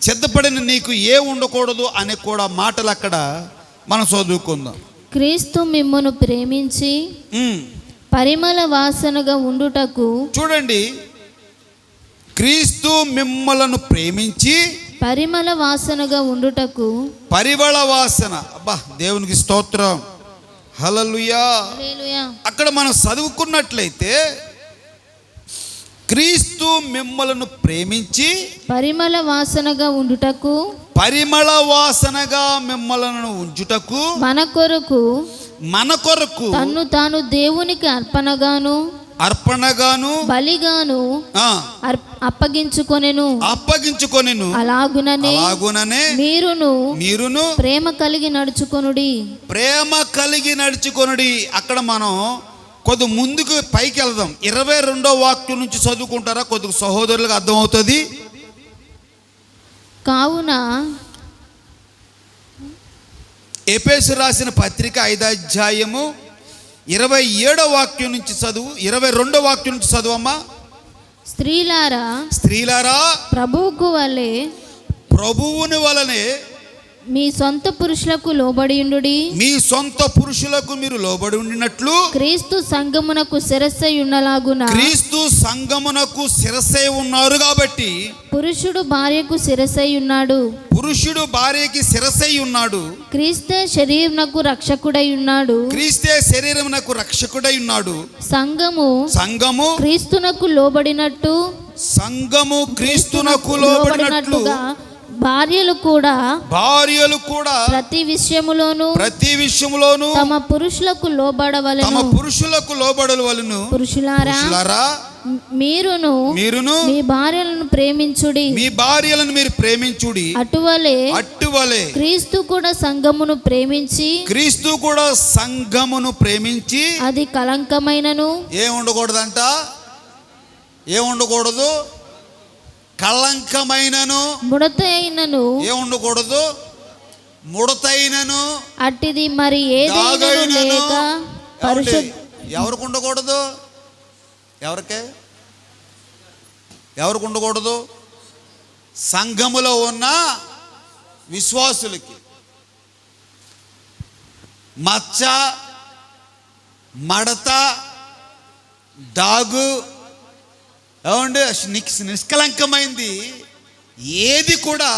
A: సిద్ధపడిన నీకు ఏ ఉండకూడదు అనే కూడా మాటలు అక్కడ మనం చదువుకుందాం.
B: క్రీస్తు మిమ్మును ప్రేమించి పరిమళ వాసనగా ఉండుటకు.
A: చూడండి, క్రీస్తు మిమ్మలను ప్రేమించి
B: పరిమళ వాసనగా ఉండుటకు.
A: పరిమళ వాసన. అబ్బా, దేవునికి స్తోత్రం. హల్లెలూయా. అక్కడ మనం చదువుకున్నట్లయితే క్రీస్తు మిమ్మలను ప్రేమించి
B: పరిమళ వాసనగా ఉండుటకు,
A: పరిమళ వాసనగా మిమ్మలను ఉంచుటకు,
B: మన కొరకు
A: తన్ను
B: తాను దేవునికి అర్పణగాను బలిగాను అప్పగించుకొనెను. అలాగుననే మీరును ప్రేమ కలిగి నడుచుకొనుడి. అక్కడ మనం కొద్ది ముందుకు పైకి వెళ్దాం. 22వ వాక్యం నుంచి చదువుకుంటారా? కొద్దిగా సహోదరులకు అర్థమవుతుంది. కావున
A: ఎఫెసీయులకు రాసిన పత్రిక 5వ అధ్యాయము 27వ వాక్యం నుంచి చదువు. 22వ వాక్యం నుంచి చదువమ్మా. స్త్రీలారా ప్రభువుని వలనే
B: మీ సొంత పురుషులకు లోబడియుండుడి.
A: మీ సొంత పురుషులకు మీరు లోబడి ఉండినట్లు
B: క్రీస్తు సంఘమునకు శిరస్సై ఉన్నలాగున.
A: క్రీస్తు సంఘమునకు శిరస్సై ఉన్నారు కాబట్టి
B: పురుషుడు భార్యకు శిరస్సై ఉన్నాడు.
A: పురుషుడు భార్యకి శిరస్సై ఉన్నాడు.
B: క్రీస్తే శరీరమునకు రక్షకుడై ఉన్నాడు.
A: క్రీస్తే శరీరమునకు రక్షకుడై ఉన్నాడు.
B: సంఘము క్రీస్తునకు లోబడినట్టు.
A: సంఘము క్రీస్తునకు లోబడినట్లుగా
B: భార్యలు కూడా
A: ప్రతి విషయములోను
B: తమ పురుషులకు లోబడవలెను. పురుషులారా మీరును మీ భార్యలను ప్రేమించుడి. అటువలే క్రీస్తు కూడా సంఘమును ప్రేమించి అది కళంకమైనను
A: ఏముండకూడదంట. ఏముండకూడదు? కళంకమైనను
B: ముడతైనను
A: ఏముండకూడదు. ముడతైనను
B: అట్టిది మరి ఏదైనా లేక
A: ఎవరికి ఉండకూడదు? ఎవరికి ఉండకూడదు? సంఘములో ఉన్న విశ్వాసులకి. మచ్చ, మడత, డాగు, ఏమండి, నిష్కలంకమైంది ఏది కూడా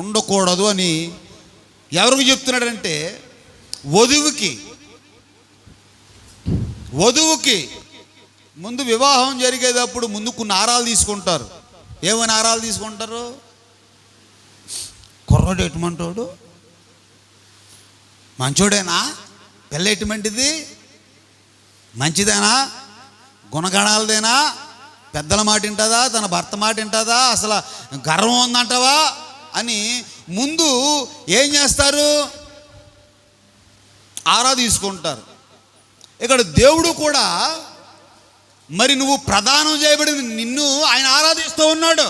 A: ఉండకూడదు అని ఎవరికి చెప్తున్నాడంటే వధువుకి ముందు వివాహం జరిగేటప్పుడు ముందు కొన్ని ఆరాలు తీసుకుంటారు. ఏమని ఆరాలు తీసుకుంటారు? కుర్రోడు ఎటువంటోడు, మంచోడేనా, పిల్ల ఎటువంటిది, మంచిదేనా, గుణగణాలదేనా, పెద్దల మాట వింటుందా, తన భర్త మాట వింటుందా, అసలు గర్వం ఉందంటవా అని ముందు ఏం చేస్తారు? ఆరా తీసుకుంటారు. ఇక్కడ దేవుడు కూడా మరి నువ్వు ప్రదానం చేయబడిన నిన్ను ఆయన ఆరాధిస్తూ ఉన్నాడు.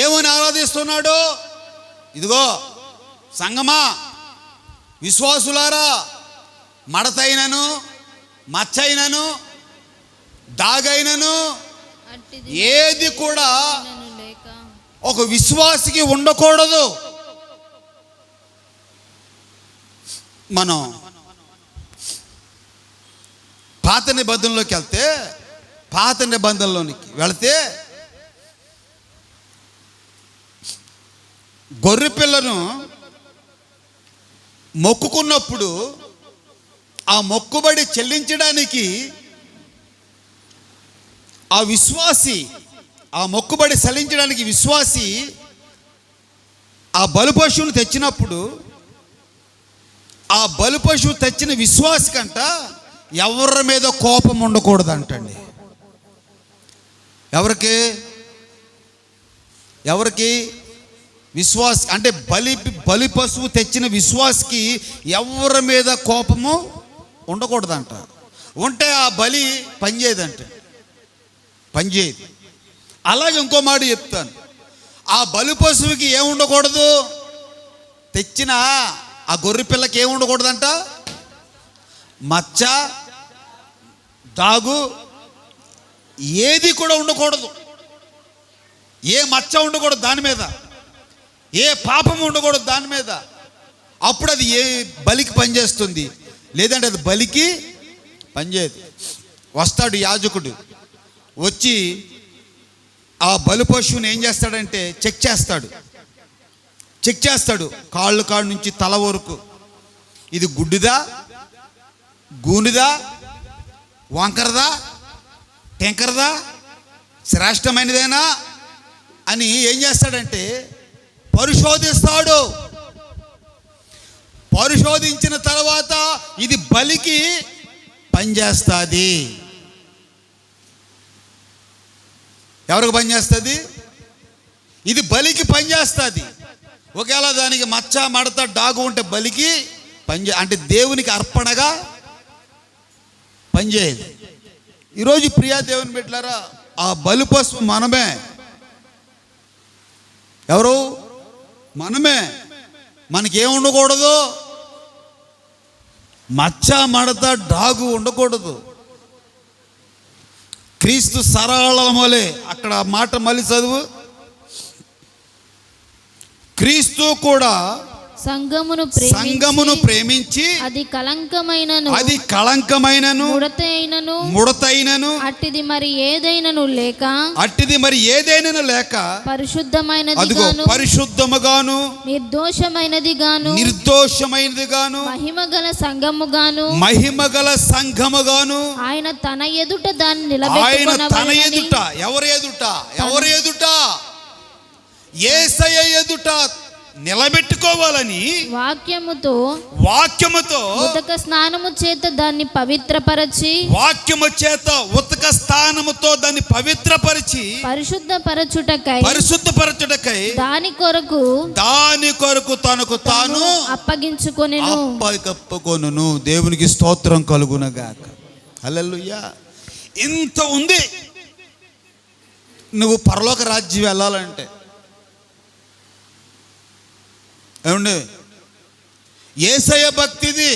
A: ఏమని ఆరాధిస్తున్నాడు? ఇదిగో సంగమా, విశ్వాసులారా, మడతైనను మచ్చైనను దాగైనను ఏది కూడా ఒక విశ్వాసికి ఉండకూడదు. మనం పాత నిబంధనలోకి వెళితే గొర్రె పిల్లను మొక్కుకున్నప్పుడు ఆ మొక్కుబడి చెల్లించడానికి ఆ మొక్కుబడి చెల్లించడానికి విశ్వాసి ఆ బలిపశువును తెచ్చినప్పుడు ఆ బలిపశువు తెచ్చిన విశ్వాసి కంట ఎవరి మీద కోపం ఉండకూడదంటండి. ఎవరికి విశ్వాస్ అంటే బలి పశువు తెచ్చిన విశ్వాస్కి ఎవరి మీద కోపము ఉండకూడదంట. ఉంటే ఆ బలి పనిచేయదంట, పనిచేయదు. అలాగే ఇంకో మాట చెప్తాను, ఆ బలి పశువుకి ఏం ఉండకూడదు, తెచ్చిన ఆ గొర్రె పిల్లకి ఏం ఉండకూడదంట, మచ్చ దాగు ఏది కూడా ఉండకూడదు. ఏ మచ్చ ఉండకూడదు దాని మీద, ఏ పాపం ఉండకూడదు దాని మీద. అప్పుడు అది ఏ బలికి పనిచేస్తుంది, లేదంటే అది బలికి పనిచేయదు. వస్తాడు యాజకుడు, వచ్చి ఆ బలి పశువుని ఏం చేస్తాడంటే చెక్ చేస్తాడు కాళ్ళు కాడు నుంచి తల వరకు. ఇది గుడ్డిదా, గూనిదా, వంకరదా, టెంకరదా, శ్రేష్టమైనదేనా అని ఏం చేస్తాడంటే పరిశోధిస్తాడు. పరిశోధించిన తర్వాత ఇది బలికి పనిచేస్తుంది. ఎవరికి పనిచేస్తుంది? ఇది బలికి పనిచేస్తుంది. ఒకవేళ దానికి మచ్చ మడత డాగు ఉంటే బలికి అంటే దేవునికి అర్పణగా పనిచేయదు. ఈరోజు ప్రియా దేవుని బిడ్డలారా, ఆ బలి పశువు మనమే. ఎవరు? మనమే. మనకేం ఉండకూడదు, మచ్చ మడత డాగు ఉండకూడదు. క్రీస్తు సరళమలే, అక్కడ మాట మళ్ళీ చదువు. క్రీస్తు కూడా సంఘమును ప్రేమించి అది కళంకమైనను ముడతైనను
B: అట్టిది మరి ఏదైనను లేక
A: పరిశుద్ధముగాను నిర్దోషమైనదిగాను మహిమగల సంఘముగాను
B: ఆయన తన ఎదుట దాన్ని
A: ఎవరి ఎదుట యేసయ్య ఎదుట నిలబెట్టుకోవాలని వాక్యముతో
B: ఉతక స్నానము చేత దాన్ని పవిత్రపరచి పరిశుద్ధపరచుటకై దాని కొరకు తనకు తాను
A: అప్పగించుకొనెను. దేవునికి స్తోత్రం కలుగునగాక. హల్లెలూయా. ఇంత ఉంది. నువ్వు పరలోక రాజ్యం వెళ్ళాలంటే ఏమండి, యేసయ్య భక్తిది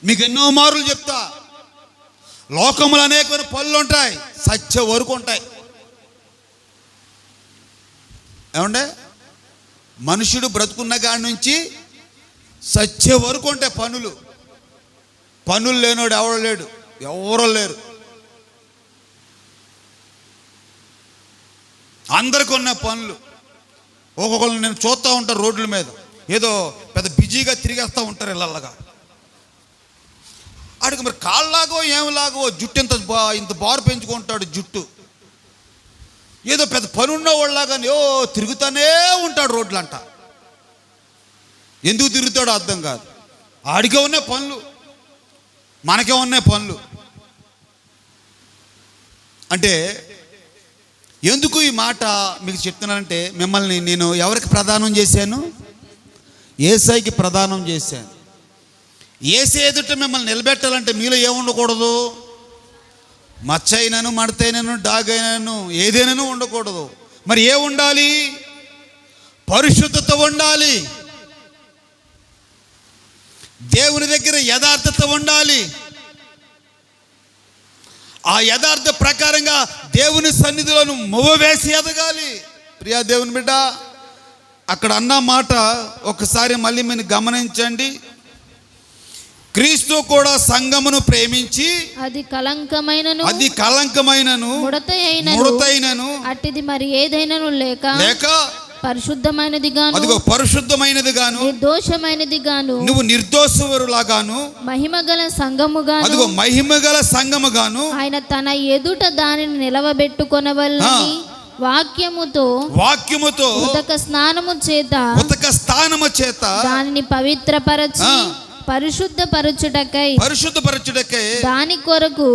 A: మీకు ఎన్నో మార్లు చెప్తా. లోకములు అనేక పనులు ఉంటాయి, సత్య వరకు ఉంటాయి. ఏమండే, మనుషుడు బ్రతుకున్న కాడి నుంచి సత్య వరకు ఉంటాయి పనులు లేనోడు ఎవరో లేరు. అందరికి ఉన్న పనులు. ఒక్కొక్కరు నేను చూస్తూ ఉంటాను రోడ్ల మీద, ఏదో పెద్ద బిజీగా తిరిగేస్తూ ఉంటారు ఇళ్ళగా. ఆడికి మరి కాళ్ళలాగో ఏమిలాగో జుట్టు ఇంత బారు పెంచుకుంటాడు జుట్టు. ఏదో పెద్ద పని ఉన్నవాళ్ళలాగానే తిరుగుతూనే ఉంటాడు రోడ్లంట. ఎందుకు తిరుగుతాడో అర్థం కాదు. ఆడికే ఉన్నాయి పనులు, మనకే ఉన్నాయి పనులు. అంటే ఎందుకు ఈ మాట మీకు చెప్తున్నానంటే, మిమ్మల్ని నేను ఎవరికి ప్రదానం చేశాను? యేసయ్యకి ప్రదానం చేశాను. యేసయ్య ఎదుట మిమ్మల్ని నిలబెట్టాలంటే మీలో ఏముండకూడదు? మచ్చ అయినను, మడతైనను, డాగైనను ఏదైనాను ఉండకూడదు. మరి ఏ ఉండాలి? పరిశుద్ధత ఉండాలి. దేవుని దగ్గర యథార్థత ఉండాలి. ఆ యథార్థ ప్రకారంగా దేవుని సన్నిధిలోను మువ్వవేసి ఎదగాలి. ప్రియా దేవుని బిడ్డ, అక్కడ అన్న మాట ఒకసారి మళ్ళీ మీరు గమనించండి. క్రీస్తు కూడా సంఘమును ప్రేమించి అది కళంకమైనను ముడతైనను
B: అట్టిది మరి ఏదైనను లేక పరిశుద్ధమైనదిగాను
A: నువ్వు నిర్దోషులాగాను
B: మహిమగల సంఘముగాను ఆయన తన ఎదుట దానిని నిలవబెట్టుకొనవలెనని వాక్యముతో ఉదక స్నానము చేత దానిని పవిత్రపరచి పరిశుద్ధపరచుటకై దాని కొరకు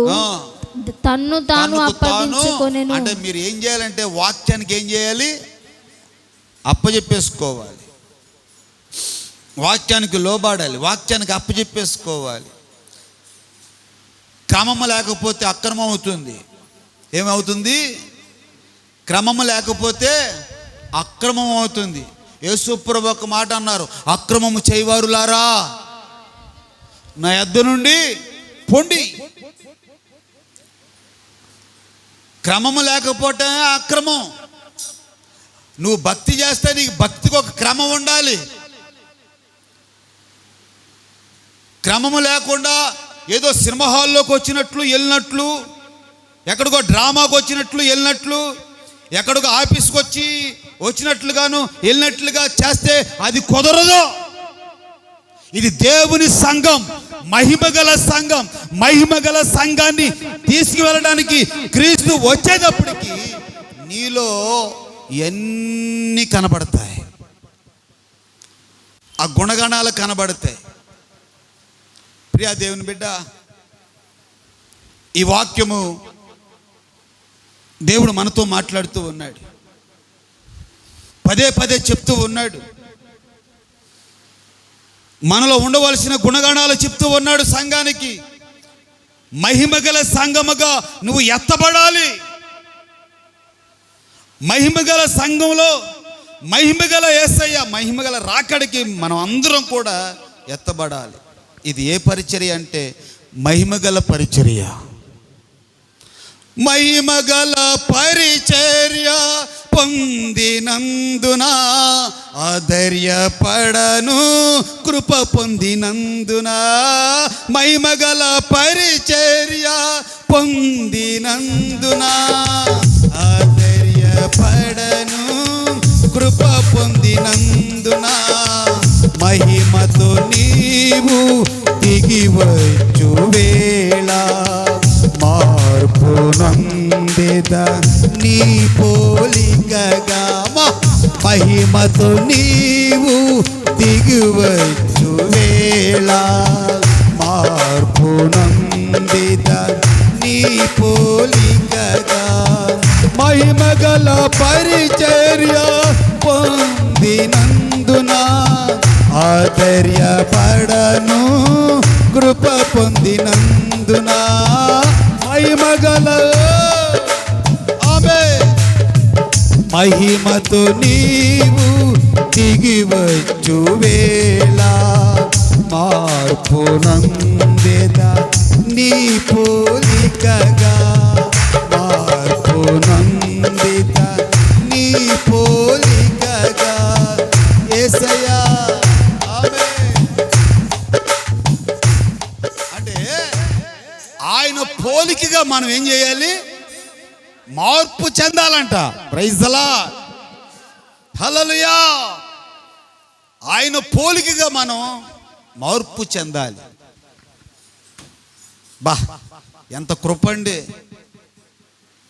B: తన్ను తాను అప్పగించుకొనెను.
A: అంటే మీరు ఏం చేయాలంటే వాక్యానికి ఏం చేయాలి? అప్పచెప్పేసుకోవాలి, వాక్యానికి లోబడాలి, వాక్యానికి అప్పచెప్పేసుకోవాలి. క్రమం లేకపోతే అక్రమం అవుతుంది. ఏమవుతుంది? క్రమం లేకపోతే అక్రమం అవుతుంది. యేసు ప్రభువు ఒక మాట అన్నారు, అక్రమము చేయవారులారా నా యొద్ద నుండి పొండి. క్రమము లేకపోతే అక్రమం. నువ్వు భక్తి చేస్తే నీకు భక్తికి ఒక క్రమం ఉండాలి. క్రమము లేకుండా ఏదో సినిమా హాల్లోకి వచ్చినట్లు వెళ్ళినట్లు, ఎక్కడికో డ్రామాకు వచ్చినట్లు వెళ్ళినట్లు, ఎక్కడికో ఆఫీస్కి వచ్చినట్లుగాను వెళ్ళినట్లుగా చేస్తే అది కుదరదు. ఇది దేవుని సంఘం, మహిమగల సంఘం. మహిమగల సంఘాన్ని తీసుకువెళ్ళడానికి క్రీస్తు వచ్చేటప్పటికి నీలో ఎన్ని కనబడతాయి, ఆ గుణగణాలు కనబడతాయి. ప్రియా దేవుని బిడ్డ, ఈ వాక్యము దేవుడు మనతో మాట్లాడుతూ ఉన్నాడు, పదే పదే చెప్తూ ఉన్నాడు. మనలో ఉండవలసిన గుణగణాలు చెప్తూ ఉన్నాడు సంఘానికి. మహిమగల సంఘముగా నువ్వు ఎత్తబడాలి. మహిమగల సంఘంలో మహిమగల యేసయ్య మహిమగల రాకడికి మనం అందరం కూడా ఎత్తబడాలి. ఇది ఏ పరిచర్య అంటే మహిమగల పరిచర్య. మహిమగల పరిచర్య పొందినందున ఆధైర్యపడను, కృప పొందినందున. మహిమగల పరిచర్య పొందినందున ఆధైర్యపడను, కృప పొందినందున. మహిమతో నీవు దిగివచ్చు వేళ, మార్పు నందేద నీ పోలికగా. మహిమతో నీవు దిగివచ్చు వేళ, మార్పు నందేద నీ పోలికగా. మహిమగల పరిచర్య పొందినందున ఆధైర్యపడను, కృప పొందినందున. మహిమగల ఆమేన్. మహిమతో నీవు దిగివచ్చు వేళ, మార్పు నందేద నీ పోలికగా. మార్పు నందేద నీ పోలికగా. యేసయ్యా అంటే ఆయన పోలికగా మనం ఏం చేయాలి? మార్పు చెందాలంట. ప్రైజ్ ది లార్డ్, హల్లెలూయా. ఆయన పోలికగా మనం మార్పు చెందాలి. బా, ఎంత కృప అండి!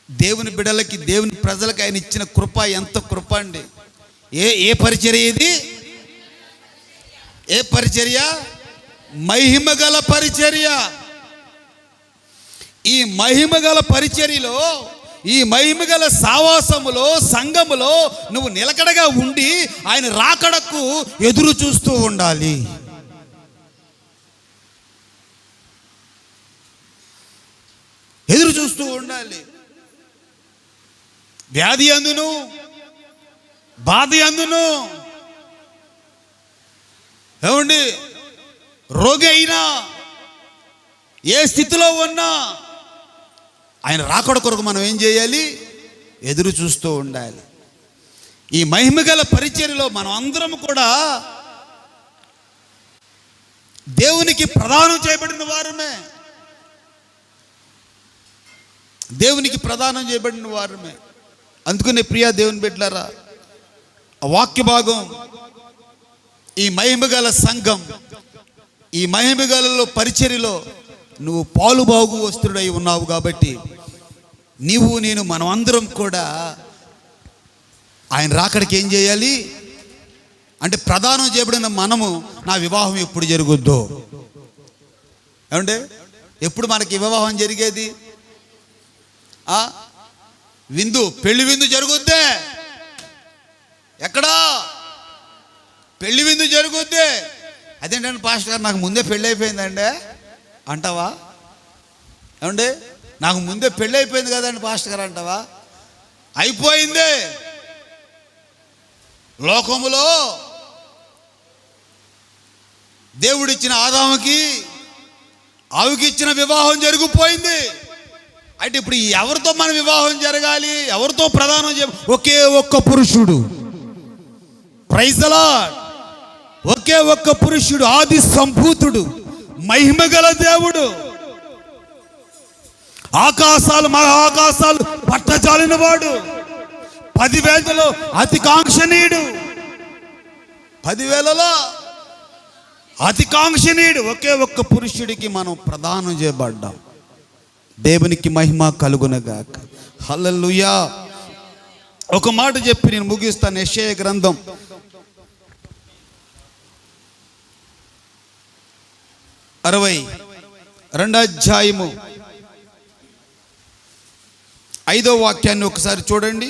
A: దేవుని బిడ్డలకి, దేవుని ప్రజలకి ఆయన ఇచ్చిన కృప ఎంత కృప అండి! ఏ పరిచర్య ఇది? ఏ పరిచర్య? మహిమగల పరిచర్య. ఈ మహిమగల పరిచర్యలో, ఈ మహిమగల సావాసములో, సంఘములో నువ్వు నిలకడగా ఉండి ఆయన రాకడకు ఎదురు చూస్తూ ఉండాలి. ఎదురు చూస్తూ ఉండాలి. వ్యాధి అందును, బాధ అందును, ఏమండి, రోగి అయినా, ఏ స్థితిలో ఉన్నా ఆయన రాకడ కొరకు మనం ఏం చేయాలి? ఎదురు చూస్తూ ఉండాలి. ఈ మహిమగల పరిచర్యలో మనం అందరం కూడా దేవునికి ప్రదానం చేయబడిన వారమే. దేవునికి ప్రదానం చేయబడిన వారమే. అందుకనే ప్రియా దేవుని బిడ్డలారా, ఆ వాక్య భాగం, ఈ మహిమగల సంఘం, ఈ మహిమగలలో పరిచర్యలో నువ్వు పాలుబాగు వస్తుడై ఉన్నావు కాబట్టి నీవు నేను మనం అందరం కూడా ఆయన రాకడికి ఏం చేయాలి అంటే ప్రదానం చేయబడిన మనము, నా వివాహం ఎప్పుడు జరుగుద్దో? ఏమంటే ఎప్పుడు మనకి వివాహం జరిగేది? విందు, పెళ్లి విందు జరుగుద్దే. ఎక్కడా? జరుగుద్ది. అదేంటంటే పాస్టర్ గారు నాకు ముందే పెళ్ళి అయిపోయిందండి అంటావా? ఏమండి నాకు ముందే పెళ్ళి అయిపోయింది కదండి పాస్టర్ గారు అంటావా? అయిపోయింది. లోకములో దేవుడిచ్చిన ఆదాముకి ఆవుకిచ్చిన వివాహం జరిగిపోయింది. అంటే ఇప్పుడు ఎవరితో మన వివాహం జరగాలి? ఎవరితో ప్రధానం ఒకే ఒక్క పురుషుడు. Praise the lord. ఒకే ఒక్క పురుషుడు, ఆది సంభూతుడు, మహిమగల దేవుడు. ఆకాశాలు మహాకాశాలు పట్టజాలిన వాడు, 10,000లో అతి కాంక్షణీయుడు, 10,000లో అతి కాంక్షణీయుడు. ఒకే ఒక్క పురుషుడికి మనం ప్రదానం చేయబడ్డాం. దేవునికి మహిమ కలుగునగాక. హల్లెలూయా. ఒక మాట చెప్పి నేను ముగిస్తాను. యెషయా గ్రంథం 62వ అధ్యాయము 5వ వాక్యాన్ని ఒకసారి చూడండి.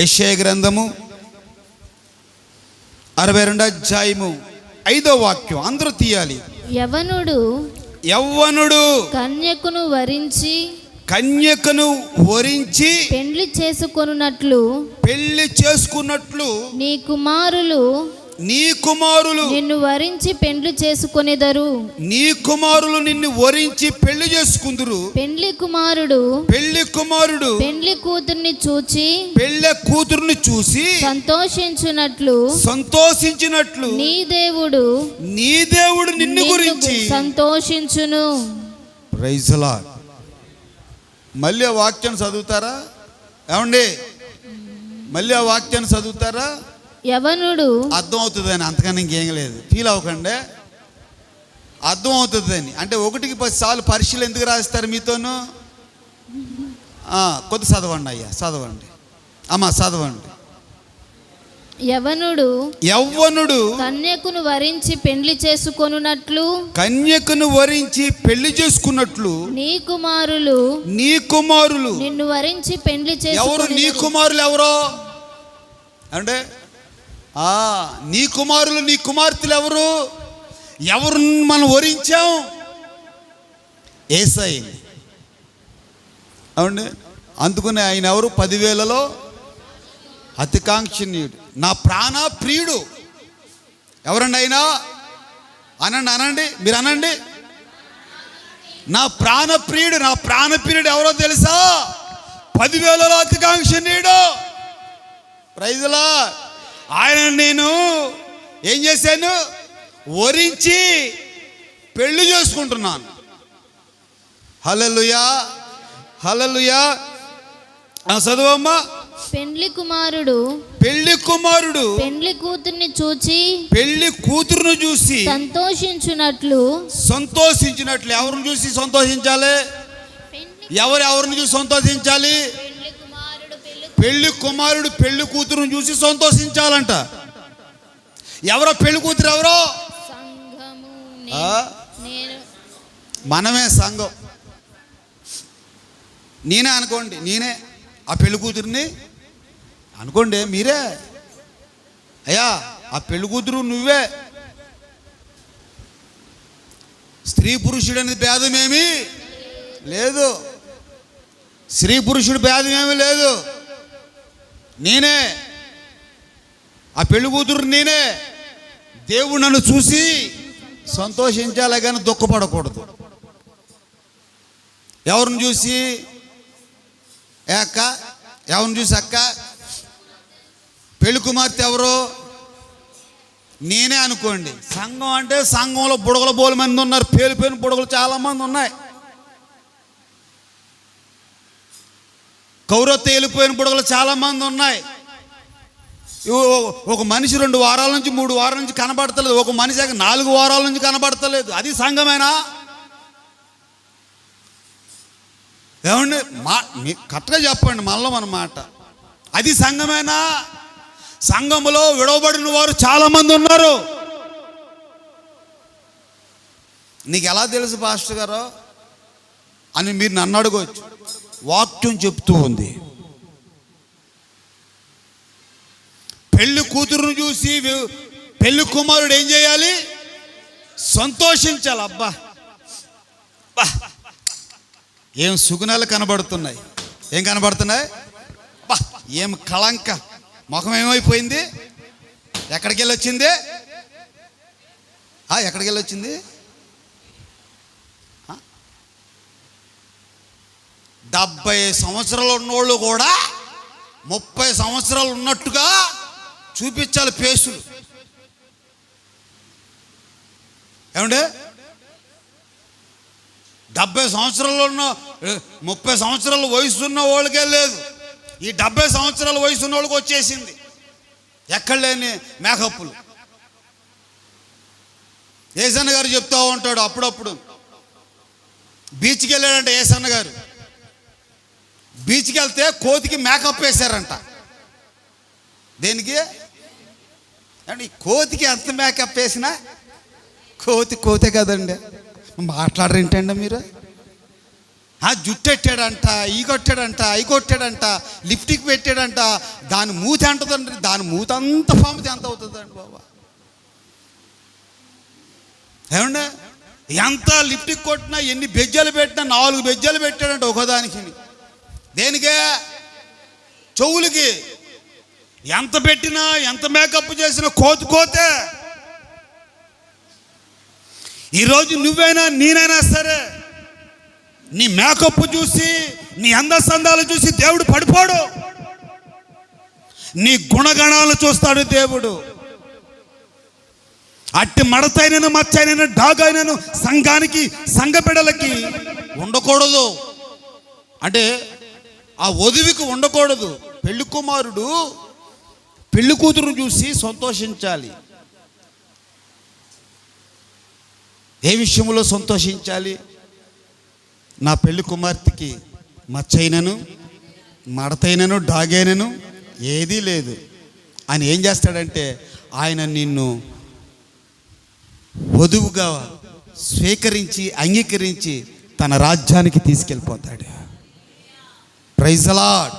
A: యెషయా గ్రంథము 62వ అధ్యాయము 5వ వాక్యం అందరూ తీయాలి. యవ్వనుడు
C: కన్యకును
A: వరించి
C: పెండ్లి చేసుకొనున్నట్లు నీ కుమారులు నిన్ను వరించి పెండ్లి చేసుకొనెదరు.
A: నీ కుమారులు నిన్ను వరించి పెళ్లి చేసుకుందురు.
C: పెండ్లి కుమారుడు పెండ్లి కూతుర్ని చూచి సంతోషించినట్లు నీ దేవుడు నిన్ను గురించి సంతోషించును.
A: Praise the lord. మళ్ళీ ఆ వాక్యాన్ని చదువుతారా? ఏమండి మళ్ళీ ఆ వాక్యాన్ని చదువుతారా?
C: యవ్వనుడు
A: అర్థం అవుతుందని, అంతకన్నా ఇంకేం లేదు. ఫీల్ అవ్వకండి, అర్థం అవుతుందని. అంటే 1కి 10 సార్లు పరీక్షలు ఎందుకు రాస్తారు మీతోను? కొద్ది చదవండి అయ్యా, చదవండి అమ్మా, చదవండి.
C: యవ్వనుడు కన్యకును వరించి పెండ్లి చేసుకొనున్నట్లు నీ కుమారులు నిన్ను వరించి పెండ్లి
A: ఎవరు? నీ కుమారులు ఎవరో అంటే నీ కుమారులు, నీ కుమార్తెలు ఎవరు? ఎవరు మనం వరించాం? యేసయ్య. అవునండి. అందుకని ఆయన ఎవరు? 10,000లో అతి కాంక్షణీయుడు, నా ప్రాణ ప్రియుడు. ఎవరండి ఆయన? అనండి, మీరు అనండి. నా ప్రాణ ప్రియుడు ఎవరో తెలుసా? 10,000లో అతి కాంక్షణీయుడు. Praise the lord. ఆయన నేను ఏం చేశాను? వరించి పెళ్లి చేసుకుంటున్నాను. హల్లెలూయా, హల్లెలూయా. చదువమ్మా.
C: పెండ్లి కుమారుడు
A: పెళ్లి కూతురును చూసి
C: సంతోషించినట్లు.
A: ఎవరిని చూసి సంతోషించాలి? ఎవరిని చూసి సంతోషించాలి? పెళ్లి కుమారుడు పెళ్లి కూతురును చూసి సంతోషించాలంట. ఎవరో పెళ్లి కూతురు? ఎవరో? మనమే సంఘం. నేనే అనుకోండి, నేనే ఆ పెళ్లి కూతురిని అనుకోండి. మీరే అయ్యా ఆ పెళ్లి కూతురు నువ్వే. స్త్రీ పురుషుడు అనేది భేదమేమీ లేదు. స్త్రీ పురుషుడు భేదమేమీ లేదు. నేనే ఆ పెళ్లి కూతురు, నేనే. దేవుడు నన్ను చూసి సంతోషించాలి కానీ దుఃఖపడకూడదు. ఎవరిని చూసి? అక్క, ఎవరిని చూసి అక్క? పెళ్లి కుమార్తె ఎవరు? నేనే అనుకోండి. సంఘం అంటే సంఘంలో బుడగల బోలు మంది ఉన్నారు, పేలిపోయిన బుడగలు చాలామంది ఉన్నాయి. కౌరత్త వెళ్ళిపోయిన బుడగలు చాలామంది ఉన్నాయి. ఒక మనిషి 2 వారాల నుంచి 3 వారాల నుంచి కనబడతలేదు. ఒక మనిషి 4 వారాల నుంచి కనబడతలేదు. అది సంఘమేనా? ఏమండి కరెక్ట్గా చెప్పండి మళ్ళీ మన మాట. అది సంఘమేనా? సంఘములో విడవబడిన వారు చాలామంది ఉన్నారు. నీకు ఎలా తెలుసు పాస్టర్ గారు అని మీరు నన్ను అడగవచ్చు. వాక్యం చెప్తూ ఉంది. పెళ్లి కూతురును చూసి పెళ్లి కుమారుడు ఏం చేయాలి? సంతోషించాలి. అబ్బా బా, ఏం సుగుణాలు కనబడుతున్నాయి. ఏం కనబడుతున్నాయి? బా, ఏం కళంక. ముఖం ఏమైపోయింది? ఎక్కడికి వెళ్ళి వచ్చింది? ఎక్కడికి వెళ్ళి వచ్చింది? 70 సంవత్సరాలు ఉన్నోళ్ళు కూడా 30 సంవత్సరాలు ఉన్నట్టుగా చూపించాలి పేసులు. ఏమంటే 70 సంవత్సరాలు ఉన్న 30 సంవత్సరాల వయసు ఉన్న వాళ్ళకే లేదు, ఈ 70 సంవత్సరాల వయసు ఉన్న వాళ్ళకి వచ్చేసింది ఎక్కడ లేని మేకప్పులు. ఏసన్న గారు చెప్తూ ఉంటాడు అప్పుడప్పుడు. బీచ్కి వెళ్ళాడంట ఏసన్న గారు. బీచ్కి వెళ్తే కోతికి మేకప్ వేశారంట. దేనికి అంటే కోతికి ఎంత మేకప్ వేసినా కోతే కదండి. మాట్లాడరేంటండి మీరు? జుట్టు ఎట్టాడంట, ఈ కొట్టాడంట, అయి కొట్టాడంట, లిప్టిక్ పెట్టాడంట. దాని మూతి అంటదండి. దాని మూతి అంత పాముతి ఎంత అవుతుందండి బాబా? ఏమండి, ఎంత లిప్టిక్ కొట్టినా, ఎన్ని బెజ్జలు పెట్టినా 4 బెజ్జలు పెట్టాడంట ఒకదానికి. దేనికే? చెవులకి. ఎంత పెట్టినా, ఎంత మేకప్ చేసినా కోతే. ఈరోజు నువ్వైనా నేనైనా సరే నీ మేకప్ చూసి, నీ అందసందాలు చూసి దేవుడు పడిపోడు. నీ గుణగణాలు చూస్తాడు దేవుడు. అట్టి మడతైనను మచ్చైనను డాగైనను సంఘానికి, సంఘ బిడ్డలకి ఉండకూడదు. అంటే ఆ వధువుకి ఉండకూడదు. పెళ్లి కుమారుడు పెళ్లి కూతురును చూసి సంతోషించాలి. ఏ విషయంలో సంతోషించాలి? నా పెళ్లి కుమార్తెకి మచ్చైనను, మడతైనను, డాగైనను ఏదీ లేదు అని ఏం చేస్తాడంటే, ఆయన నిన్ను వధువుగా స్వీకరించి, అంగీకరించి తన రాజ్యానికి తీసుకెళ్ళిపోతాడు. Praise the lord.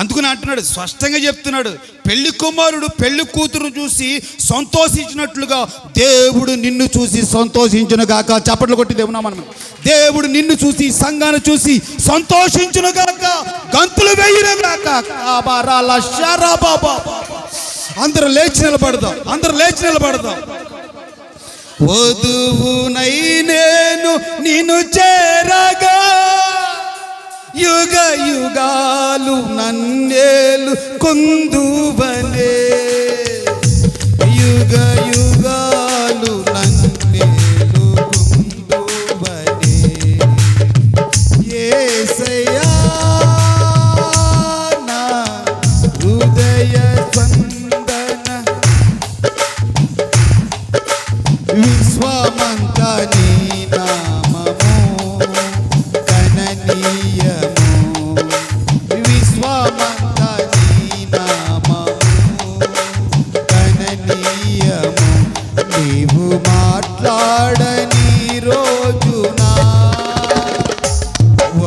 A: అందుకని అంటున్నాడు, స్పష్టంగా చెప్తున్నాడు, పెళ్లి కుమారుడు పెళ్లి కూతురు చూసి సంతోషించినట్లుగా దేవుడు నిన్ను చూసి సంతోషించును గాక. చప్పట్లు కొట్టి దేవునా మనం. దేవుడు నిన్ను చూసి, సంఘాన్ని చూసి సంతోషించును గాక, గంతులు వేయును గాక. అందరూ లేచి నిలబడదాం, అందరూ లేచి నిలబడదాం. వధువునై నేను నిన్ను చేరగా, యుగ యుగాలు నన్నేలు కొందువనే, యుగ యుగాలు నన్నేలు కొందువనే. యేసయ్యా నా హృదయ స్పందన, విశ్వమంతా నీ నామము గణనీయము, విశ్వమంతా నీ నామము గణనీయము. నీవు మాట్లాడని రోజునా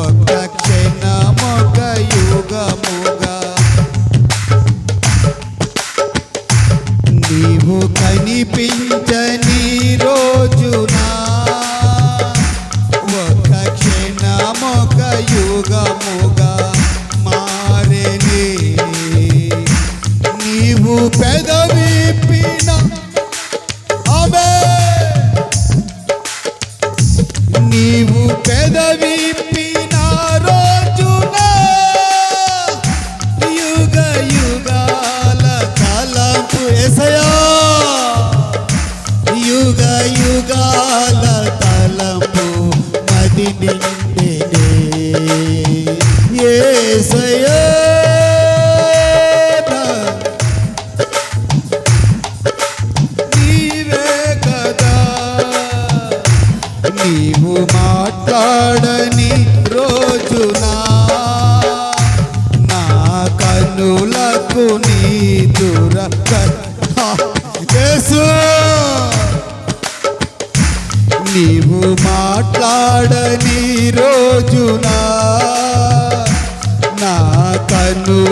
A: ఒక క్షణమొక యుగముగా, నీవు కనిపించని రోజునా ఒక క్షణమొక యుగముగా మారెనే. నీవు పెదవిప్పిన ఆమేన్, నీవు పెదవిప్పిన రోజునా యుగ యుగాల తలంపు. యేసయ్యా యుగ యుగాల తలంపు మది నిండెనే,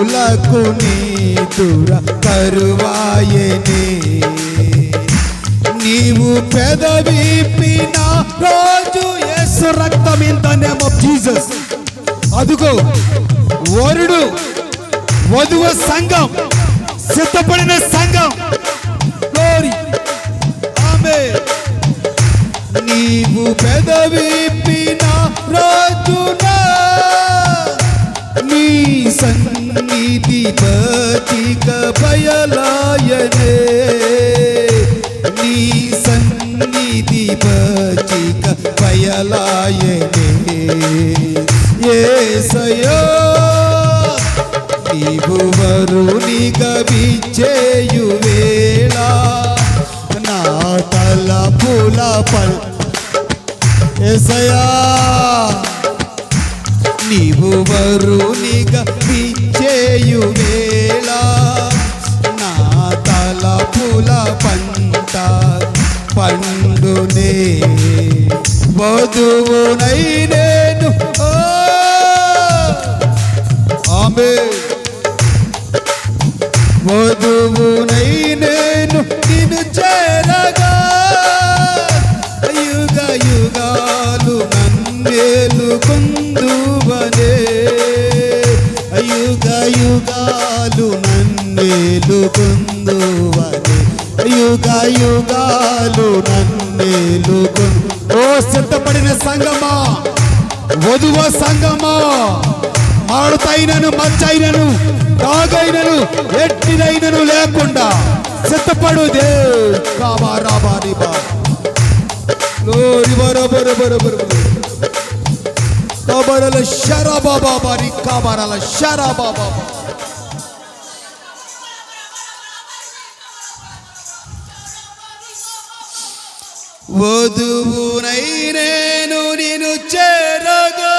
B: పూలకు నీతుర కరువాయనే. నీవు పెదవిప్పిన రోజు యేసు రక్తం in the name of Jesus. అదుగో వరుడు వధువు సంఘం, సిద్ధపడిన సంఘం. గ్లోరీ ఆమేన్. నీవు పెదవిప్పిన రోజున నీ సన్నిధి పచ్చిక బయలాయనే. నీ సన్నిధి పచ్చిక బయలాయనే. యేసయ్యా నీవు వరునిగా విచ్చేయు వేళ నా తలపుల యేసయ్యా నీవు వరునిగా విచ్చేయు వేళ నా తలపుల పంట పండునే. వధువునై నేను ఆమేన్. వధువునై నేను నిన్ను చేరగా యుగ యుగాలు నన్నేలుకొందువనే. యుగ యుగాలు నన్నేలుకొందువనే. యుగ యుగాలు నన్నేలుకొందు. ఓ సిద్ధపడిన సంగమా, వధువ సంగమా, మాడుతైనను మచ్చైనను తాగైనను ఎట్టినైనను లేకుండా సిద్ధపడు దేవుడు. కాబారాబారి బా లోరి బరబర బరబర కబరల షరాబాబా బారి కబరల షరాబాబా. వధువునై నేను నిన్ను చేరగా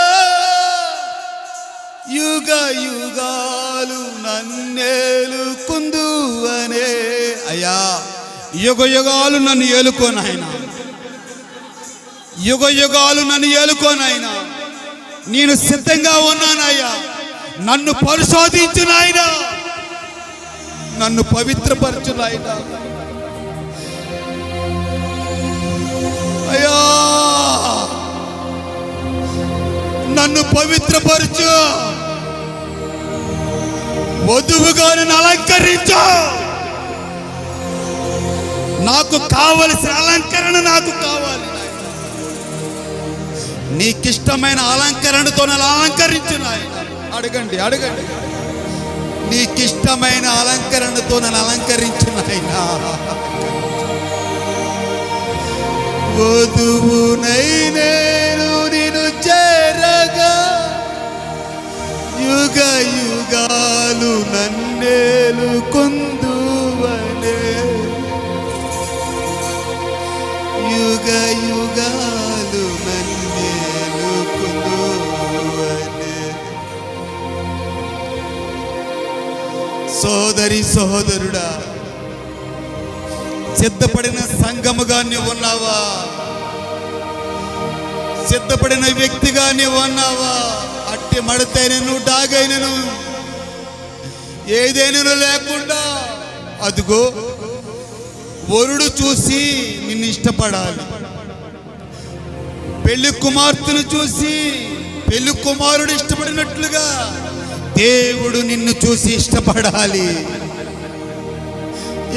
B: యుగ యుగాలు నన్నేలుకొందువనే. అయ్యా యుగ యుగాలు నన్ను ఏలుకోనాయన, యుగ యుగాలు నన్ను ఏలుకోనాయన. నేను సిద్ధంగా ఉన్నానయ్యా. నన్ను పరిశోధించు నాయన, నన్ను పవిత్రపరచు నాయన. అయ్యా నన్ను పవిత్రపరచు, వధువుగా నన్ను అలంకరించు. నాకు కావలసిన అలంకరణ నాకు కావాలి. నీకిష్టమైన అలంకరణతో నన్ను అలంకరించు నాయన. అడగండి అడగండి. నీకిష్టమైన అలంకరణతో నన్ను అలంకరించు నాయన. వధువునై నేను నిన్ను చేరగా యుగ యుగాలు నన్నేలుకొందువనే. యుగ యుగాలు నన్నేలుకొందువనే. సోదరి సహోదరుడా, సిద్ధపడిన సంఘముగా నీవు ఉన్నావా? సిద్ధపడిన వ్యక్తిగా నీవు ఉన్నావా? అట్టి మడతైనను డాగైనను ఏదైనా లేకుండా అదుగో వరుడు చూసి నిన్ను ఇష్టపడాలి. పెళ్లి కుమార్తెను చూసి పెళ్లి కుమారుడు ఇష్టపడినట్లుగా దేవుడు నిన్ను చూసి ఇష్టపడాలి.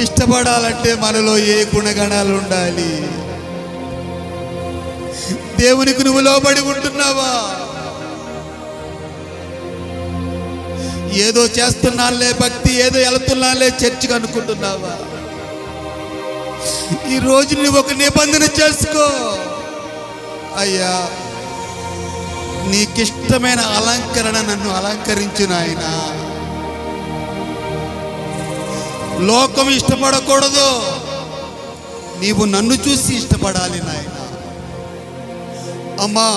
B: ఇష్టపడాలంటే మనలో ఏ గుణగణాలు ఉండాలి? దేవునికి నువ్వు లోబడి ఉంటున్నావా? ఏదో చేస్తున్నానులే భక్తి, ఏదో వెళుతున్నానులే చర్చికి అనుకుంటున్నావా? ఈ రోజు నువ్వు ఒక నిబంధన చేసుకో. అయ్యా నీకిష్టమైన అలంకరణ నన్ను అలంకరించు నాయన. లోకం ఇష్టపడకూడదు, నీవు నన్ను చూసి ఇష్టపడాలి నాయన. అమ్మా